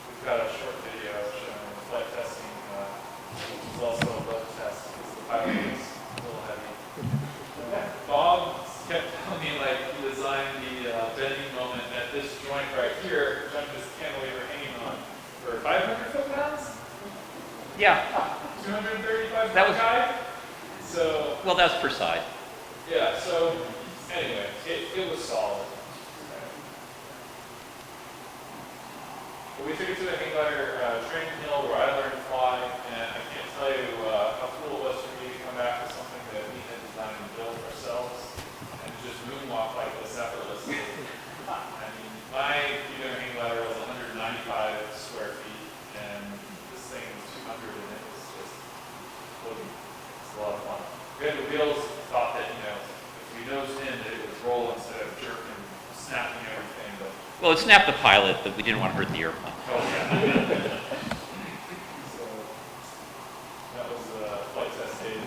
we've got a short video showing the flight testing. It's also a load test because the pilot was a little heavy. Bob kept telling me like he designed the bending moment at this joint right here, which I'm just cantilever hanging on, for 500 foot-pounds? Yeah. 235 That was guy? So, well, that's per side. yeah, so anyway, it was solid. But we took it to the hang glider training hill where I learned to fly, and I can't tell you how cool it was for me to come back with something that we had designed and built ourselves and just moonwalk like this effortlessly. I mean, my hang glider was 195 square feet, and this thing was 200, and it was just floating. It's a lot of fun. We had the wheels, thought that, you know, if we nosed in, that it would roll instead of jerking, snapping everything, but Well, it snapped the pilot, but we didn't want to hurt the airplane. oh yeah. So that was flight test days.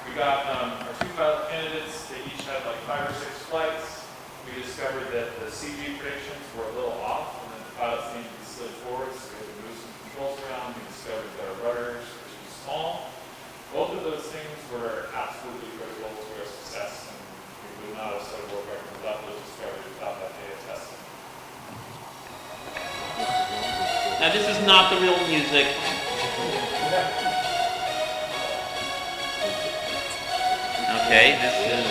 We got our two pilot candidates. They each had like 5 or 6 flights. We discovered that the CG predictions were a little off, and that the pilots needed to slid forward, so we had to move some controls around. We discovered that our rudders were too small. Both of those things were absolutely critical to our success, and we would not have set a world record without those discoveries, without that data testing. Now, this is not the real music. Okay, this is...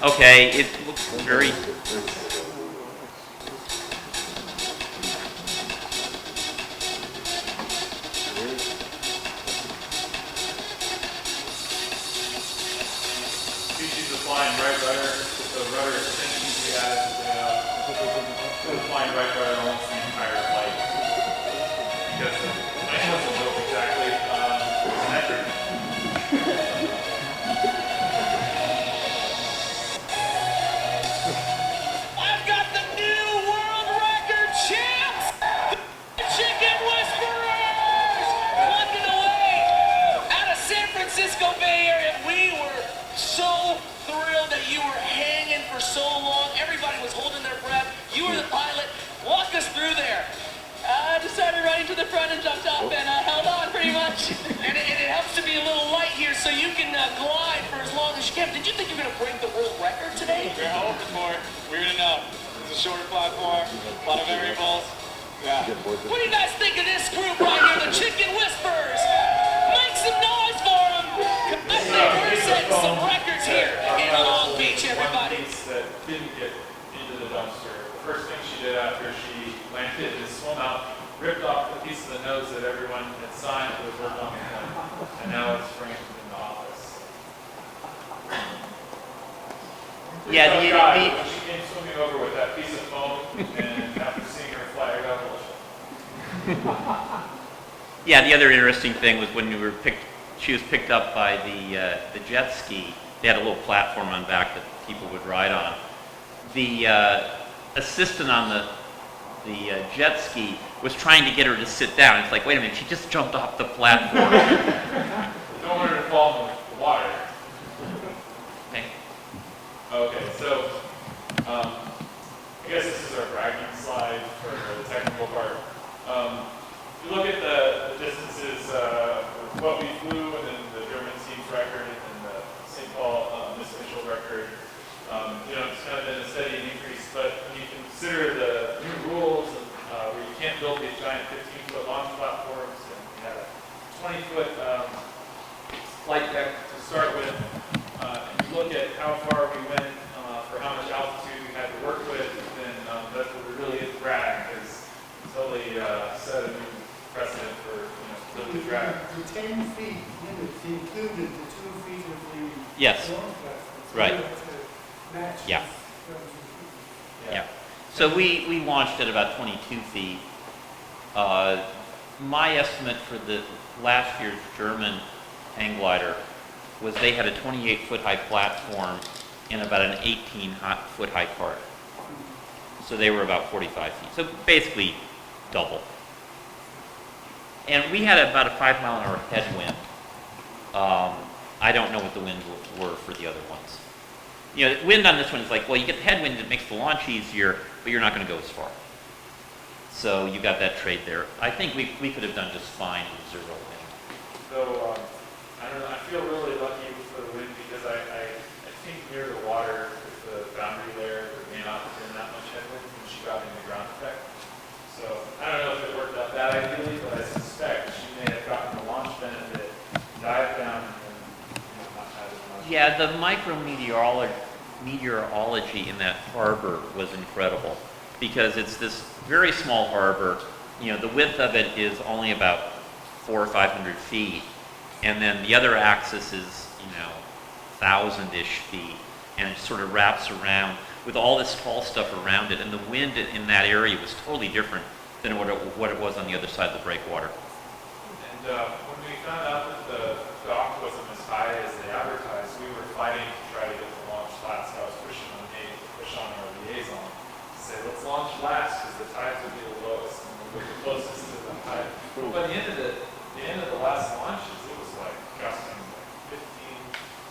Okay, it looks very... Species of flying right rudder, with the rudder extensions we added to the flying right rudder almost the entire flight. Because the plane wasn't built exactly symmetric. I've got the new world record champs, the Chicken Whisperers, plugging away out of San Francisco Bay Area. We were so thrilled that you were hanging for so long. Everybody was holding their breath. You were the pilot. Walk us through there. I decided running to the front and jumped off and held on pretty much. And it helps to be a little light here so you can glide for as long as you can. Did you think you were going to break the world record today? We're hoping for it. Weird enough. It's a shorter platform, a lot of variables. Yeah. What do you guys think of this group right here, the Chicken Whisperers? Make some noise for them! I think we're setting some records here in Long Beach, everybody. That didn't get into the dumpster. The first thing she did after she landed is swim out, ripped off the piece of the nose that everyone had signed that was worked on the plane, and now it's framed in the office. Yeah, When she came swimming over with that piece of foam, and after seeing her fly, I got bullshit. Yeah, the other interesting thing was when she was picked up by the jet ski. They had a little platform on back that people would ride on. The assistant on the jet ski was trying to get her to sit down. It's like, wait a minute, she just jumped off the platform. Don't want her to fall in the water. Okay. Okay, so I guess this is our bragging slide for the technical part. If you look at the distances, what we flew, and then the German team's record, and the St. Paul Miss Mitchell record, it's kind of been a steady increase. But when you consider the new rules where you can't build these giant 15-foot launch platforms, and you have a 20-foot flight deck to start with, and you look at how far we went for how much altitude we had to work with, then that's what we really get to brag, because it's totally set a new precedent for really the drag. The 10 feet limit included the 2 feet of the Yes. launch platform. So Right. you have to match Yeah. those. Yeah. So we launched at about 22 feet. My estimate for the last year's German hang glider was they had a 28-foot high platform and about an 18-foot high cart. So they were about 45 feet. So basically double. And we had about a 5-mile-an-hour headwind. I don't know what the winds were for the other ones. The wind on this one is like, well, you get the headwind, it makes the launch easier, but you're not going to go as far. So you got that trade there. I think we could have done just fine with 0 wind. So, I don't know, I feel really lucky for the wind because I think near the water with the boundary layer, there may not have been that much headwind when she got in the ground effect. So, I don't know if it worked out that ideally, but I suspect she may have gotten the launch benefit, dived down, and not had as much. Yeah, the meteorology in that harbor was incredible because it's this very small harbor. The width of it is only about 400 or 500 feet, and then the other axis is 1,000-ish feet, and it sort of wraps around with all this tall stuff around it, and the wind in that area was totally different than what it was on the other side of the breakwater. And when we found out that the dock wasn't as high as they advertised, we were fighting to try to get the launch last. I was pushing on Nate to push on our liaison to say, let's launch last because the tides would be the lowest and we'll be the closest to the tide. But by the end of the last launches, it was like gusting 15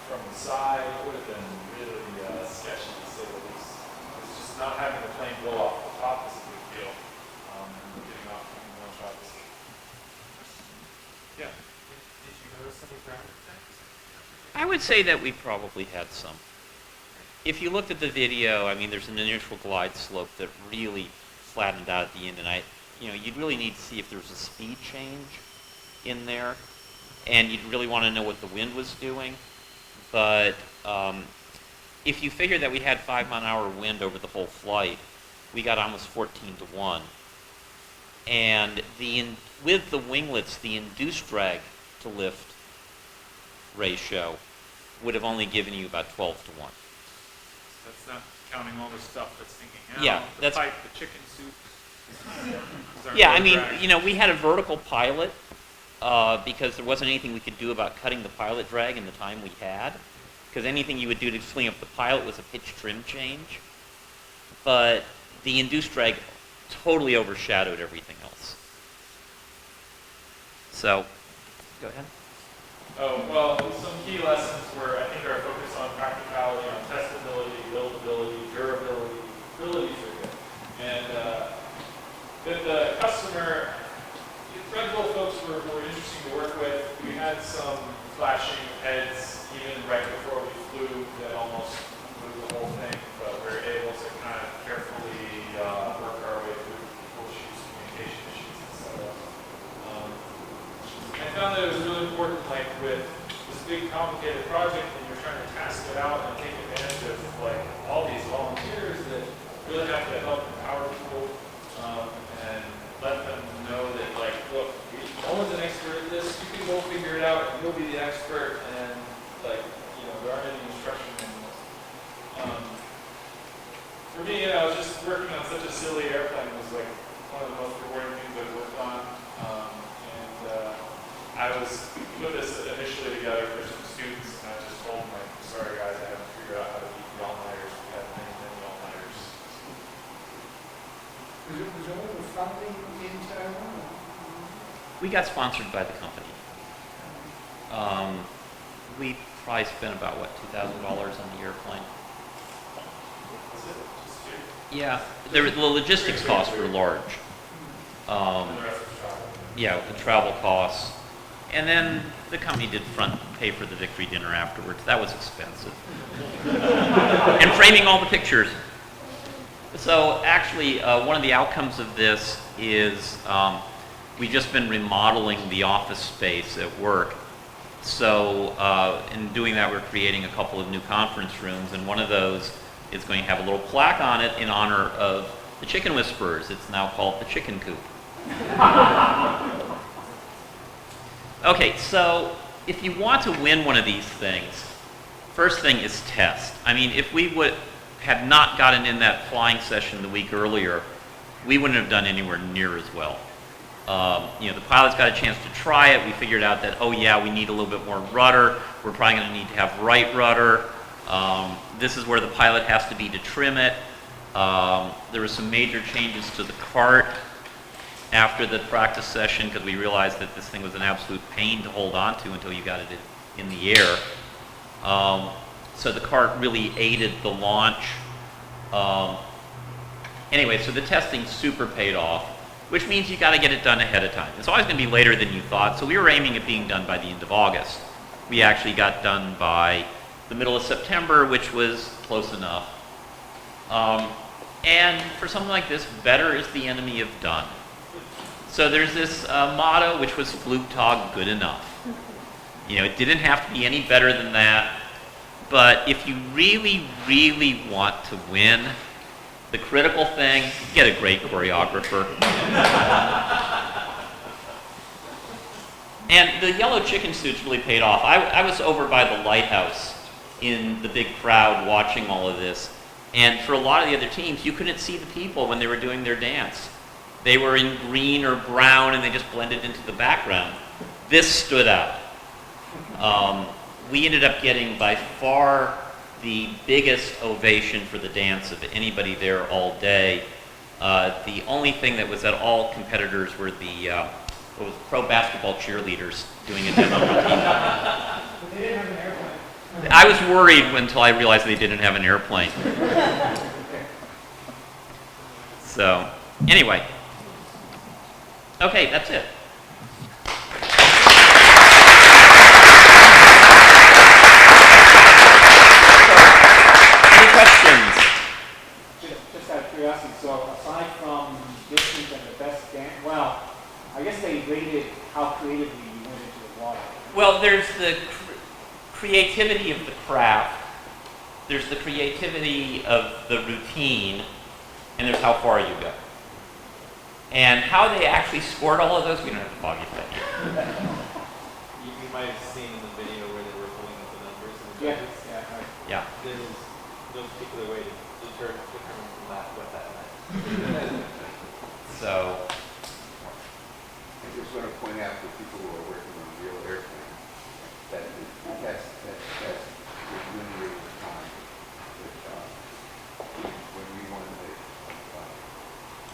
from the side. It would have been really sketchy to say the least. It's just not having the plane blow off the top is a big deal. And getting off in one shot is. Yeah. Did you notice any ground effects? I would say that we probably had some. If you looked at the video, there's an initial glide slope that really flattened out at the end, and you'd really need to see if there was a speed change in there, and you'd really want to know what the wind was doing. But if you figure that we had 5-mile-an-hour wind over the whole flight, we got almost 14-1. And with the winglets, the induced drag to lift ratio would have only given you about 12-1. That's not counting all the stuff that's thinking out. Yeah, the pipe, the chicken soup. Yeah, we had a vertical pilot because there wasn't anything we could do about cutting the pilot drag in the time we had. Because anything you would do to swing up the pilot was a pitch trim change. But the induced drag totally overshadowed everything else. So, go ahead. Oh, well, some key lessons were, I think, our focus on practicality, on testability, buildability, durability. Abilities are good. And with the customer, the Red Bull folks were interesting to work with. We had some flashing heads even right before we flew that almost blew the whole thing, but we were able to kind of carefully work our way through people issues, communication issues, etc. I found that it was really important, like with this big complicated project, and you're trying to task it out and take advantage of like all these volunteers that really have to help empower people and let them know that like, look, no one's an expert at this. You can go figure it out, and you'll be the expert. And like, there aren't any instruction manuals. For me, I was just working on such a silly airplane. It was like one of the most rewarding things I've worked on. I was put this initially together for some students, and I just told them, like, sorry guys, I haven't figured out how to beat the all-nighters. We have many, many all-nighters. Was all the funding in Taiwan? We got sponsored by the company. We probably spent about, what, $2,000 on the airplane? That's it. Just two. Yeah, the logistics costs were large. And the rest was travel. Yeah, the travel costs. And then the company did front pay for the victory dinner afterwards. That was expensive. And framing all the pictures. So actually, one of the outcomes of this is we've just been remodeling the office space at work. So in doing that, we're creating a couple of new conference rooms, and one of those is going to have a little plaque on it in honor of the Chicken Whisperers. It's now called the Chicken Coop. Okay, so if you want to win one of these things, first thing is test. I mean, if we had not gotten in that flying session the week earlier, we wouldn't have done anywhere near as well. You know, the pilots got a chance to try it. We figured out that, oh yeah, we need a little bit more rudder. We're probably going to need to have right rudder. This is where the pilot has to be to trim it. There were some major changes to the cart after the practice session because we realized that this thing was an absolute pain to hold on to until you got it in the air. So the cart really aided the launch. Anyway, so the testing super paid off, which means you got to get it done ahead of time. It's always going to be later than you thought, so we were aiming at being done by the end of August. We actually got done by the middle of September, which was close enough. And for something like this, better is the enemy of done. So there's this motto, which was Flugtag, good enough. You know, it didn't have to be any better than that, but if you really, really want to win, the critical thing, get a great choreographer. And the yellow chicken suits really paid off. I was over by the lighthouse in the big crowd watching all of this. And for a lot of the other teams, you couldn't see the people when they were doing their dance. They were in green or brown and they just blended into the background. This stood out. We ended up getting by far the biggest ovation for the dance of anybody there all day. The only thing that was at all competitors were the pro basketball cheerleaders doing a demo routine. But they didn't have an airplane. I was worried until I realized they didn't have an airplane. So, anyway. Okay, that's it. Any questions? Just out of curiosity, so aside from distance and the best dance, well, I guess they rated how creatively you went into the water. Well, there's the creativity of the craft, there's the creativity of the routine, and there's how far you go. And how they actually scored all of those, we don't have to bog you down here. You might have seen in the video where they were pulling up the numbers and the Yeah, judges. Yeah. There's no particular way to determine from that what that meant. So, I just want to point out to people who are working on real airplanes that the test was linear with time. When we won the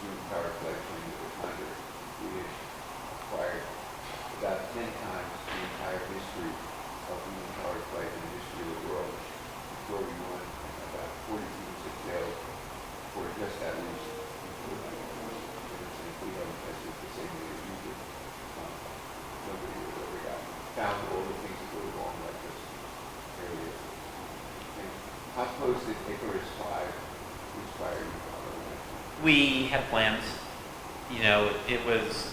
human power flight training with the Condor, we had acquired about 10 times the entire history of human power flight in the history of the world before we won about 42 Subscale for just that reason. If we haven't tested the same way as you did, nobody would have ever found all the things that go wrong like this area. And how close did Icarus 5 inspire you? we had plans. You know, it was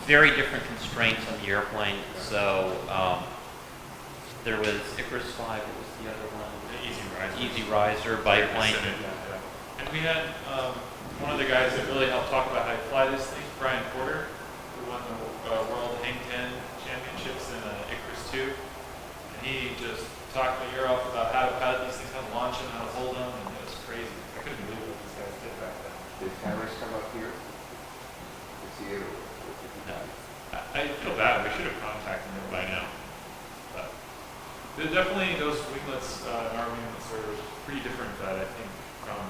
very different constraints on the airplane. So there was Icarus 5, what was the other one? Easy Riser biplane. And we had one of the guys that really helped talk about how to fly this thing, Brian Porter, who won the World Hang 10 Championships in Icarus 2. And he just talked my ear off about how to pilot these things, how to launch them, how to hold them, and it was crazy. I couldn't believe what these guys did back then. Did Harris come up here to see it? Or No, I I feel bad. We should have contacted them by now. But definitely those winglets, our winglets are pretty different. That I think from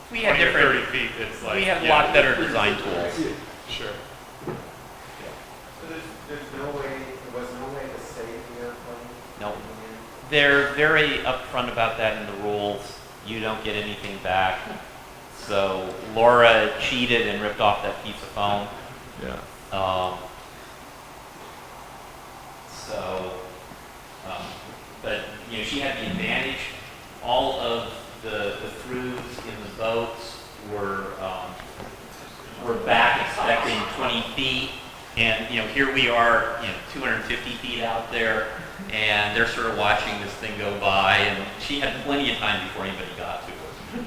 We have 20 or different. 30 feet, it's like We have a lot better design tools. Sure. So there's no way, there was no way to save the airplane? No. They're very upfront about that in the rules. You don't get anything back. So Laura cheated and ripped off that piece of foam. Yeah. But you know, she had the advantage. All of the throughs in the boats were back expecting 20 feet, and you know, here we are, you know, 250 feet out there, and they're sort of watching this thing go by, and she had plenty of time before anybody got to it.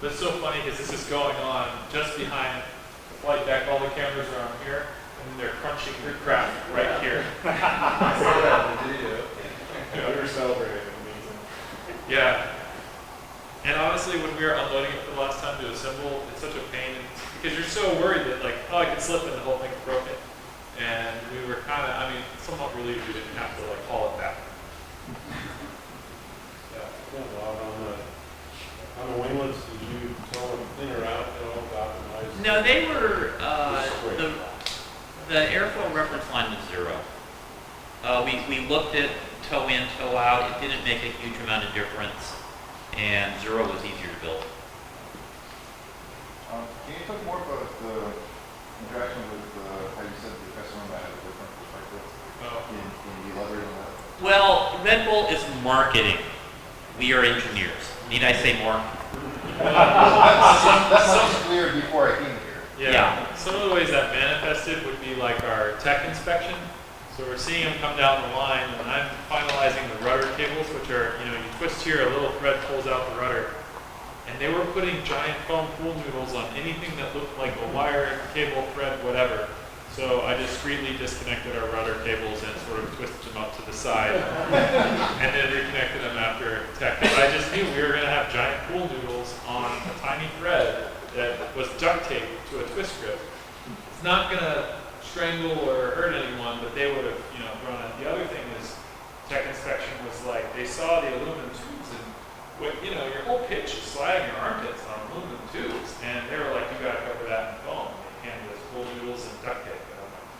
That's so funny because this is going on just behind the flight deck. All the cameras are on here, and they're crunching your craft right here. I saw that in the video. Yeah, we were celebrating. Amazing. Yeah. And honestly, when we were unloading it for the last time to assemble, it's such a pain because you're so worried that like, oh, I could slip and the whole thing's broken. And we were kind of, I mean, somewhat relieved we didn't have to like haul it back. Yeah, well, on the winglets, did you tell them thinner out, optimize? No, they were, the airflow reference line was 0. We looked at toe in, toe out. It didn't make a huge amount of difference, and 0 was easier to build. Can you talk more about the interaction with, how you said the customer might have a different perspective? Can you elaborate on that? Well, Red Bull is marketing. We are engineers. Need I say more? That's clear before I came here. Yeah. Some of the ways that manifested would be like our tech inspection. So we're seeing them come down the line, and I'm finalizing the rudder cables, which are, you know, you twist here, a little thread pulls out the rudder. And they were putting giant foam pool noodles on anything that looked like a wire, cable, thread, whatever. So I discreetly disconnected our rudder cables and sort of twisted them up to the side, and then reconnected them after tech. But I just knew we were going to have giant pool noodles on a tiny thread that was duct taped to a twist grip. It's not going to strangle or hurt anyone, but they would have, you know, thrown it. The other thing is, tech inspection was like, they saw the aluminum tubes, and what, you know, your whole pitch is sliding your armpits on aluminum tubes, and they were like, you got to cover that in foam. They handed us pool noodles and duct tape. And I'm like,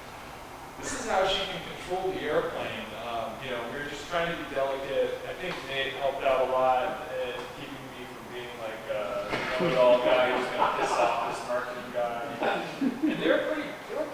this is how she can control the airplane. You know, we were just trying to be delicate. I think Nate helped out a lot in keeping me from being like a know-it-all guy who's going to piss off this marketing guy. And they were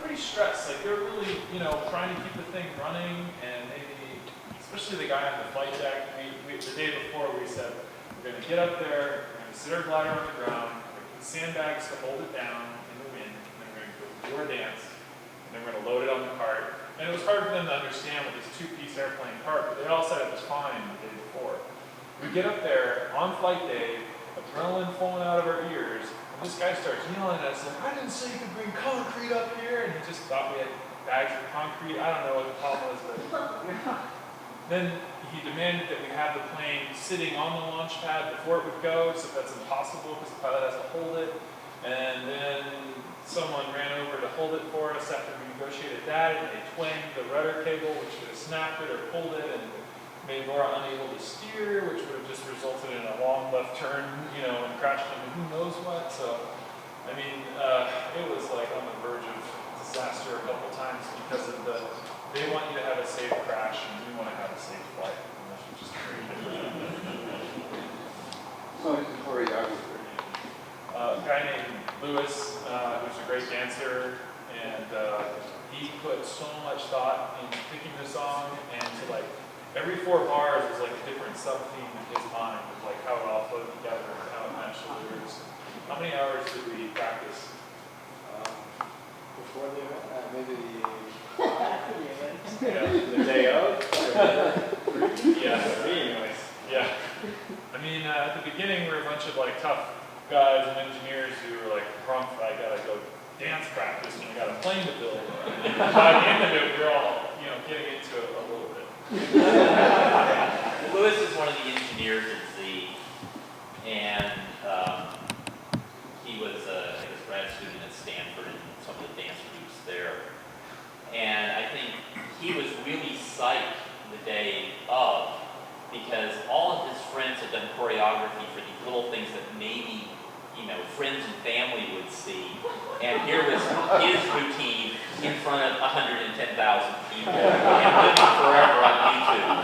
pretty stressed. Like, they were really, you know, trying to keep the thing running, and maybe, especially the guy on the flight deck, the day before we said, we're going to get up there, we're going to sit our glider on the ground, we're going to put sandbags to hold it down in the wind, and then we're going to do our dance, and then we're going to load it on the cart. And it was hard for them to understand with this 2-piece airplane cart, but they all said it was fine the day before. We get up there on flight day, adrenaline flowing out of our ears, and this guy starts yelling at us, like, I didn't say you could bring concrete up here, and he just thought we had bags of concrete. I don't know what the problem was, but then he demanded that we have the plane sitting on the launch pad before it would go, so that's impossible because the pilot has to hold it. And then someone ran over to hold it for us after we negotiated that, and they twanged the rudder cable, which could have snapped it or pulled it, and made Laura unable to steer, which would have just resulted in a long left turn, you know, and crashed into who knows what. So, I mean, it was like on the verge of disaster a couple times because of the, they want you to have a safe crash, and we want to have a safe flight. And that's just crazy. So this is choreographer. A guy named Lewis, who's a great dancer, and he put so much thought in picking the song, and to like, every 4 bars was like a different sub-theme in his mind, of like how it all flowed together, and how it matched the lyrics. How many hours did we practice? Before the event, maybe After the event. Yeah. the day of? Yeah. Anyways. Yeah. I mean, at the beginning, we were a bunch of like tough guys and engineers who were like, Crump, I gotta go dance practice, and I got a plane to build. And by the end of it, we were all, you know, getting into it a little bit. Lewis is one of the engineers at Z, and he was a grad student at Stanford in some of the dance groups there. choreography for these little things that maybe, you know, friends and family would see. And here was his routine in front of 110,000 people and living forever on YouTube.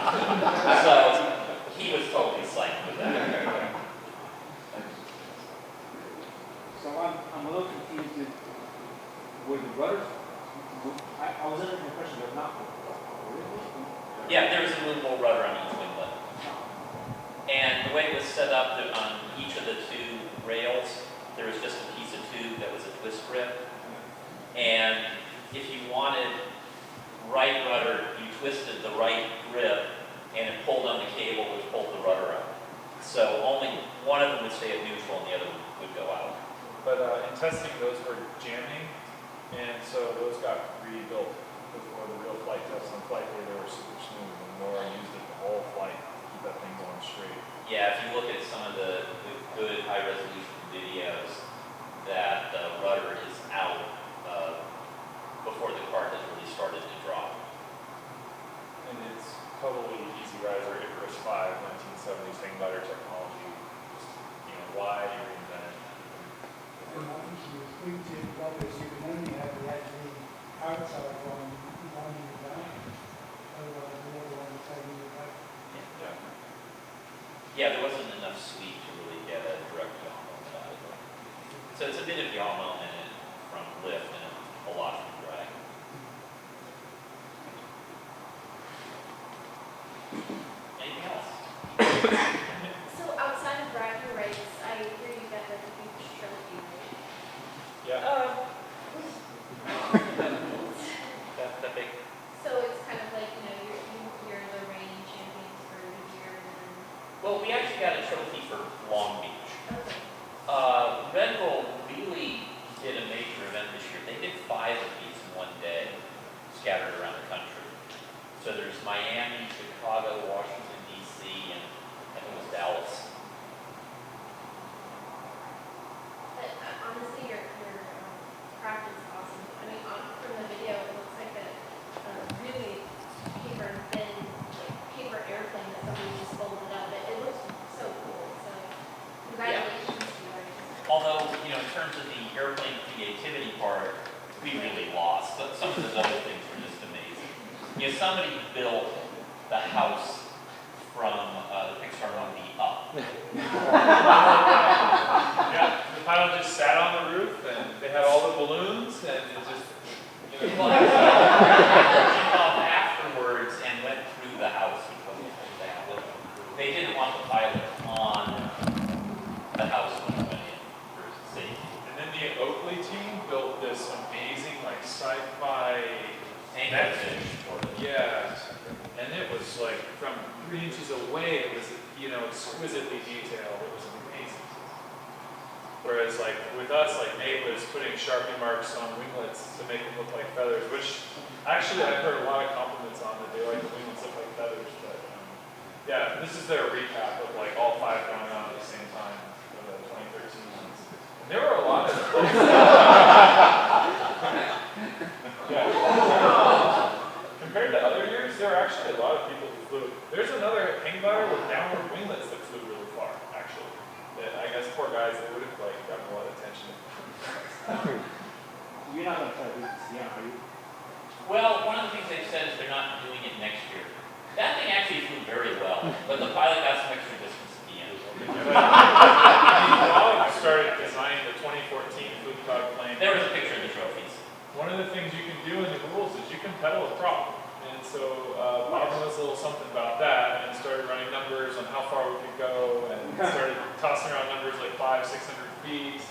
So he was totally psyched with that. So I'm a little confused with the rudders. I was under the impression they're not. Yeah, there was a movable rudder on each winglet. And the way it was set up on each of the two rails, there was just a piece of tube that was a twist grip. And if you wanted right rudder, you twisted the right grip and it pulled on the cable, which pulled the rudder up. So only one of them would stay at neutral and the other would go out. But in testing, those were jamming, and so those got rebuilt before the real flight test. On flight day, they were super smooth, and Nora used it the whole flight to keep that thing going straight. Yeah, if you look at some of the good high-resolution videos, that rudder is out before the car has really started to drop. And it's totally easy riser, Icarus 5, 1970s hang glider technology. Just, you know, why reinvent it? And obviously, it's big to rubbers, you can only have the actually outside one lining it down. Otherwise, the other one is taking it back. Yeah. Yeah, there wasn't enough sweep to really get a direct yaw moment out of it. So it's a bit of yaw moment in it from lift and a lot from drag. Anything else? So outside of bragging rights, I hear you got the huge trophy, right? Yeah. That big. So it's kind of like, you know, you're the reigning champions for the year and then. Well, we actually got a trophy for Long Beach. Okay. Red Bull really did a major event this year. They did 5 of these in one day, scattered around the country. So there's Miami, Chicago, Washington, D.C., and I think it was Dallas. But honestly, your craft is awesome. I mean, from the video, it looks like a really paper thin, like paper airplane that somebody just folded up. It looks so cool. So congratulations to you. Although, you know, in terms of the airplane creativity part, we really lost. But some of those other things were just amazing. You know, somebody built the house from the Pixar movie Up. Yeah, the pilot just sat on the roof, and they had all the balloons, and it just, you know. Well, took off afterwards and went through the house because they didn't want the pilot on the house when it went in for safety. And then the Oakley team built this amazing, like, sci-fi yeah, and it was like from 3 inches away, it was, you know, exquisitely detailed. It was amazing. Whereas, like, with us, like, Nate was putting Sharpie marks on winglets to make them look like feathers, which actually I've heard a lot of compliments on that they like the winglets look like feathers. But yeah, this is their recap of like all 5 going on at the same time for the 2013 ones. And there were a lot of compared to other years, there are actually a lot of people who flew. There's another hang glider with downward winglets that flew really far, actually. That I guess poor guys, they would have like gotten a lot of attention. You're not going to try to do this, yeah, are you? Well, one of the things they've said is they're not doing it next year. That thing actually flew very well, but the pilot got some extra distance at the end. I started designing the 2014 Flugtag plane. There was a picture of the trophies. One of the things you can do in the rules is you can pedal a prop. And so Bob knows a little something about that and started running numbers on how far we could go and started tossing around numbers like 500-600 feet.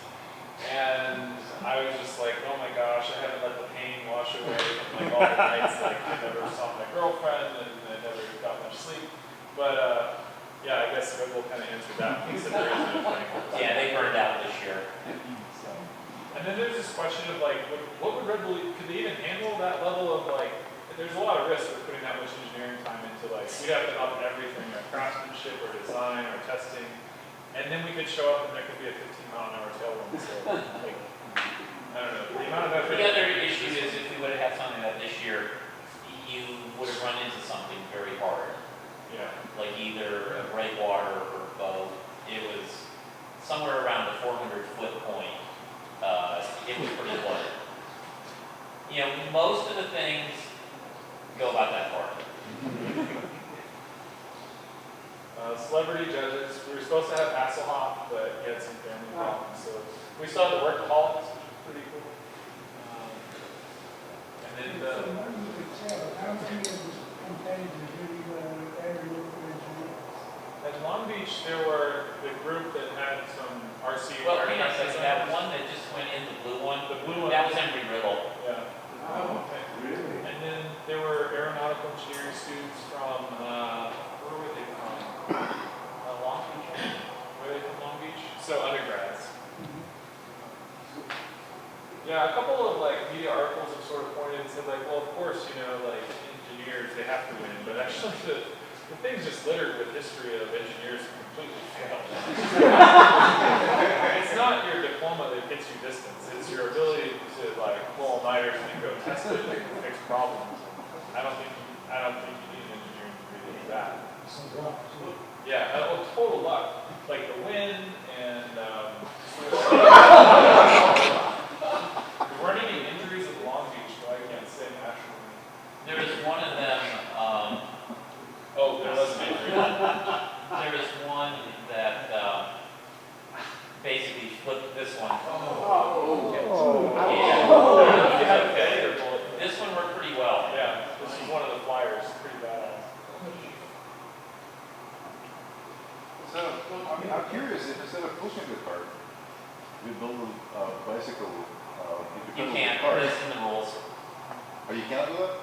And I was just like, oh my gosh, I haven't let the pain wash away from like all the nights like I never saw my girlfriend and I never got much sleep. But yeah, I guess Red Bull kind of answered that consideration. Yeah, they burned out this year. And then there's this question of like, what would Red Bull, could they even handle that level of like, there's a lot of risk with putting that much engineering time into like, we'd have to up everything, our craftsmanship, our design, our testing, and then we could show up and there could be a 15-mile-an-hour tailwind. So like, I don't know, the amount of effort. The other issue is if we would have had something like this year, you would have run into something very hard. Yeah. like either a breakwater or boat. It was somewhere around the 400-foot point. It was pretty flooded. You know, most of the things go about that far. Celebrity judges. We were supposed to have Hasselhoff, but he had some family problems. So we saw the workaholics, which was pretty cool. And then So what you could tell, how many of the competitors really aeronautical engineers? at Long Beach, there were the group that had some RC. Well, hang on a second. That one that just went in, the blue one, The blue one. that was Embry Riddle. Yeah. Oh, Okay. really? And then there were aeronautical engineering students from, where were they from? Long Beach. Were they from Long Beach? So undergrads. Yeah, a couple of like media articles have sort of pointed and said like, well, of course, you know, like engineers, they have to win, but actually the thing's just littered with history of engineers who completely failed. It's not your diploma that gets you distance, it's your ability to like pull all-nighters and go test it and fix problems. I don't think you need an engineering degree to do that. Yeah, well, total luck. Like the wind and there weren't any injuries at Long Beach, so I can't say nationally. There was one of them, Oh, there was an injury. there was one that basically flipped this one. Yeah. Okay. This one worked pretty well. Yeah, this is one of the flyers, pretty badass. So, I'm curious, if instead of pushing the cart, we build a bicycle, You can't, cart. it's in the rules. Oh, you can't do that?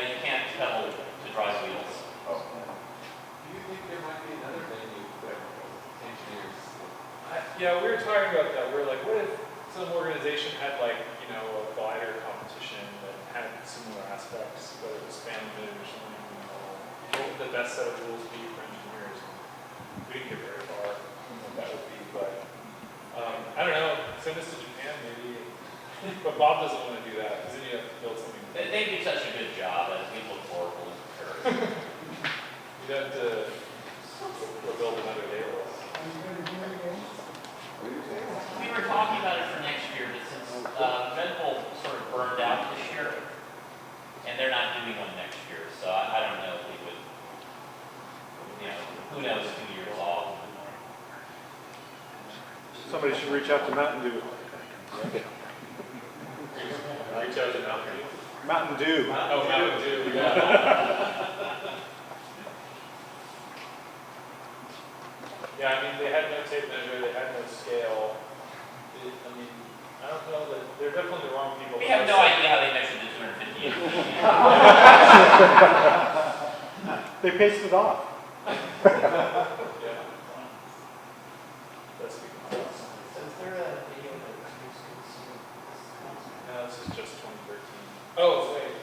You can't pedal to drive wheels. Oh. Do you think there might be another venue for engineers? Yeah, we were talking about that. We were like, what if some organization had like, you know, a glider competition that had similar aspects, whether it was span limit or something, you know, what would the best set of rules be for engineers? We didn't get very far from what that would be, but I don't know, send us to Japan maybe. But Bob doesn't want to do that, because then you have to build something. They do such a good job as we look horrible in comparison. You'd have to go build another Halo. Are you going to do it again? We were talking about it for next year, but since Red Bull sort of burned out this year, and they're not doing one next year, so I don't know if we would, you know, who knows, 2 years off. Somebody should reach out to Mountain Dew. Reach out to Mountain Dew. Mountain Dew. Oh, Mountain Dew, yeah. Yeah, I mean, they had no tape measure, they had no scale. I mean, I don't know that, they're definitely the wrong people. We have no idea how they measured the 250 inch. They pasted it off. Yeah. That's the Is there a video that you can see? No, this is just 2013. Oh, wait,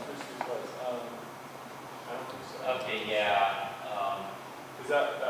Spruce was. I don't think so. Okay, yeah. Is that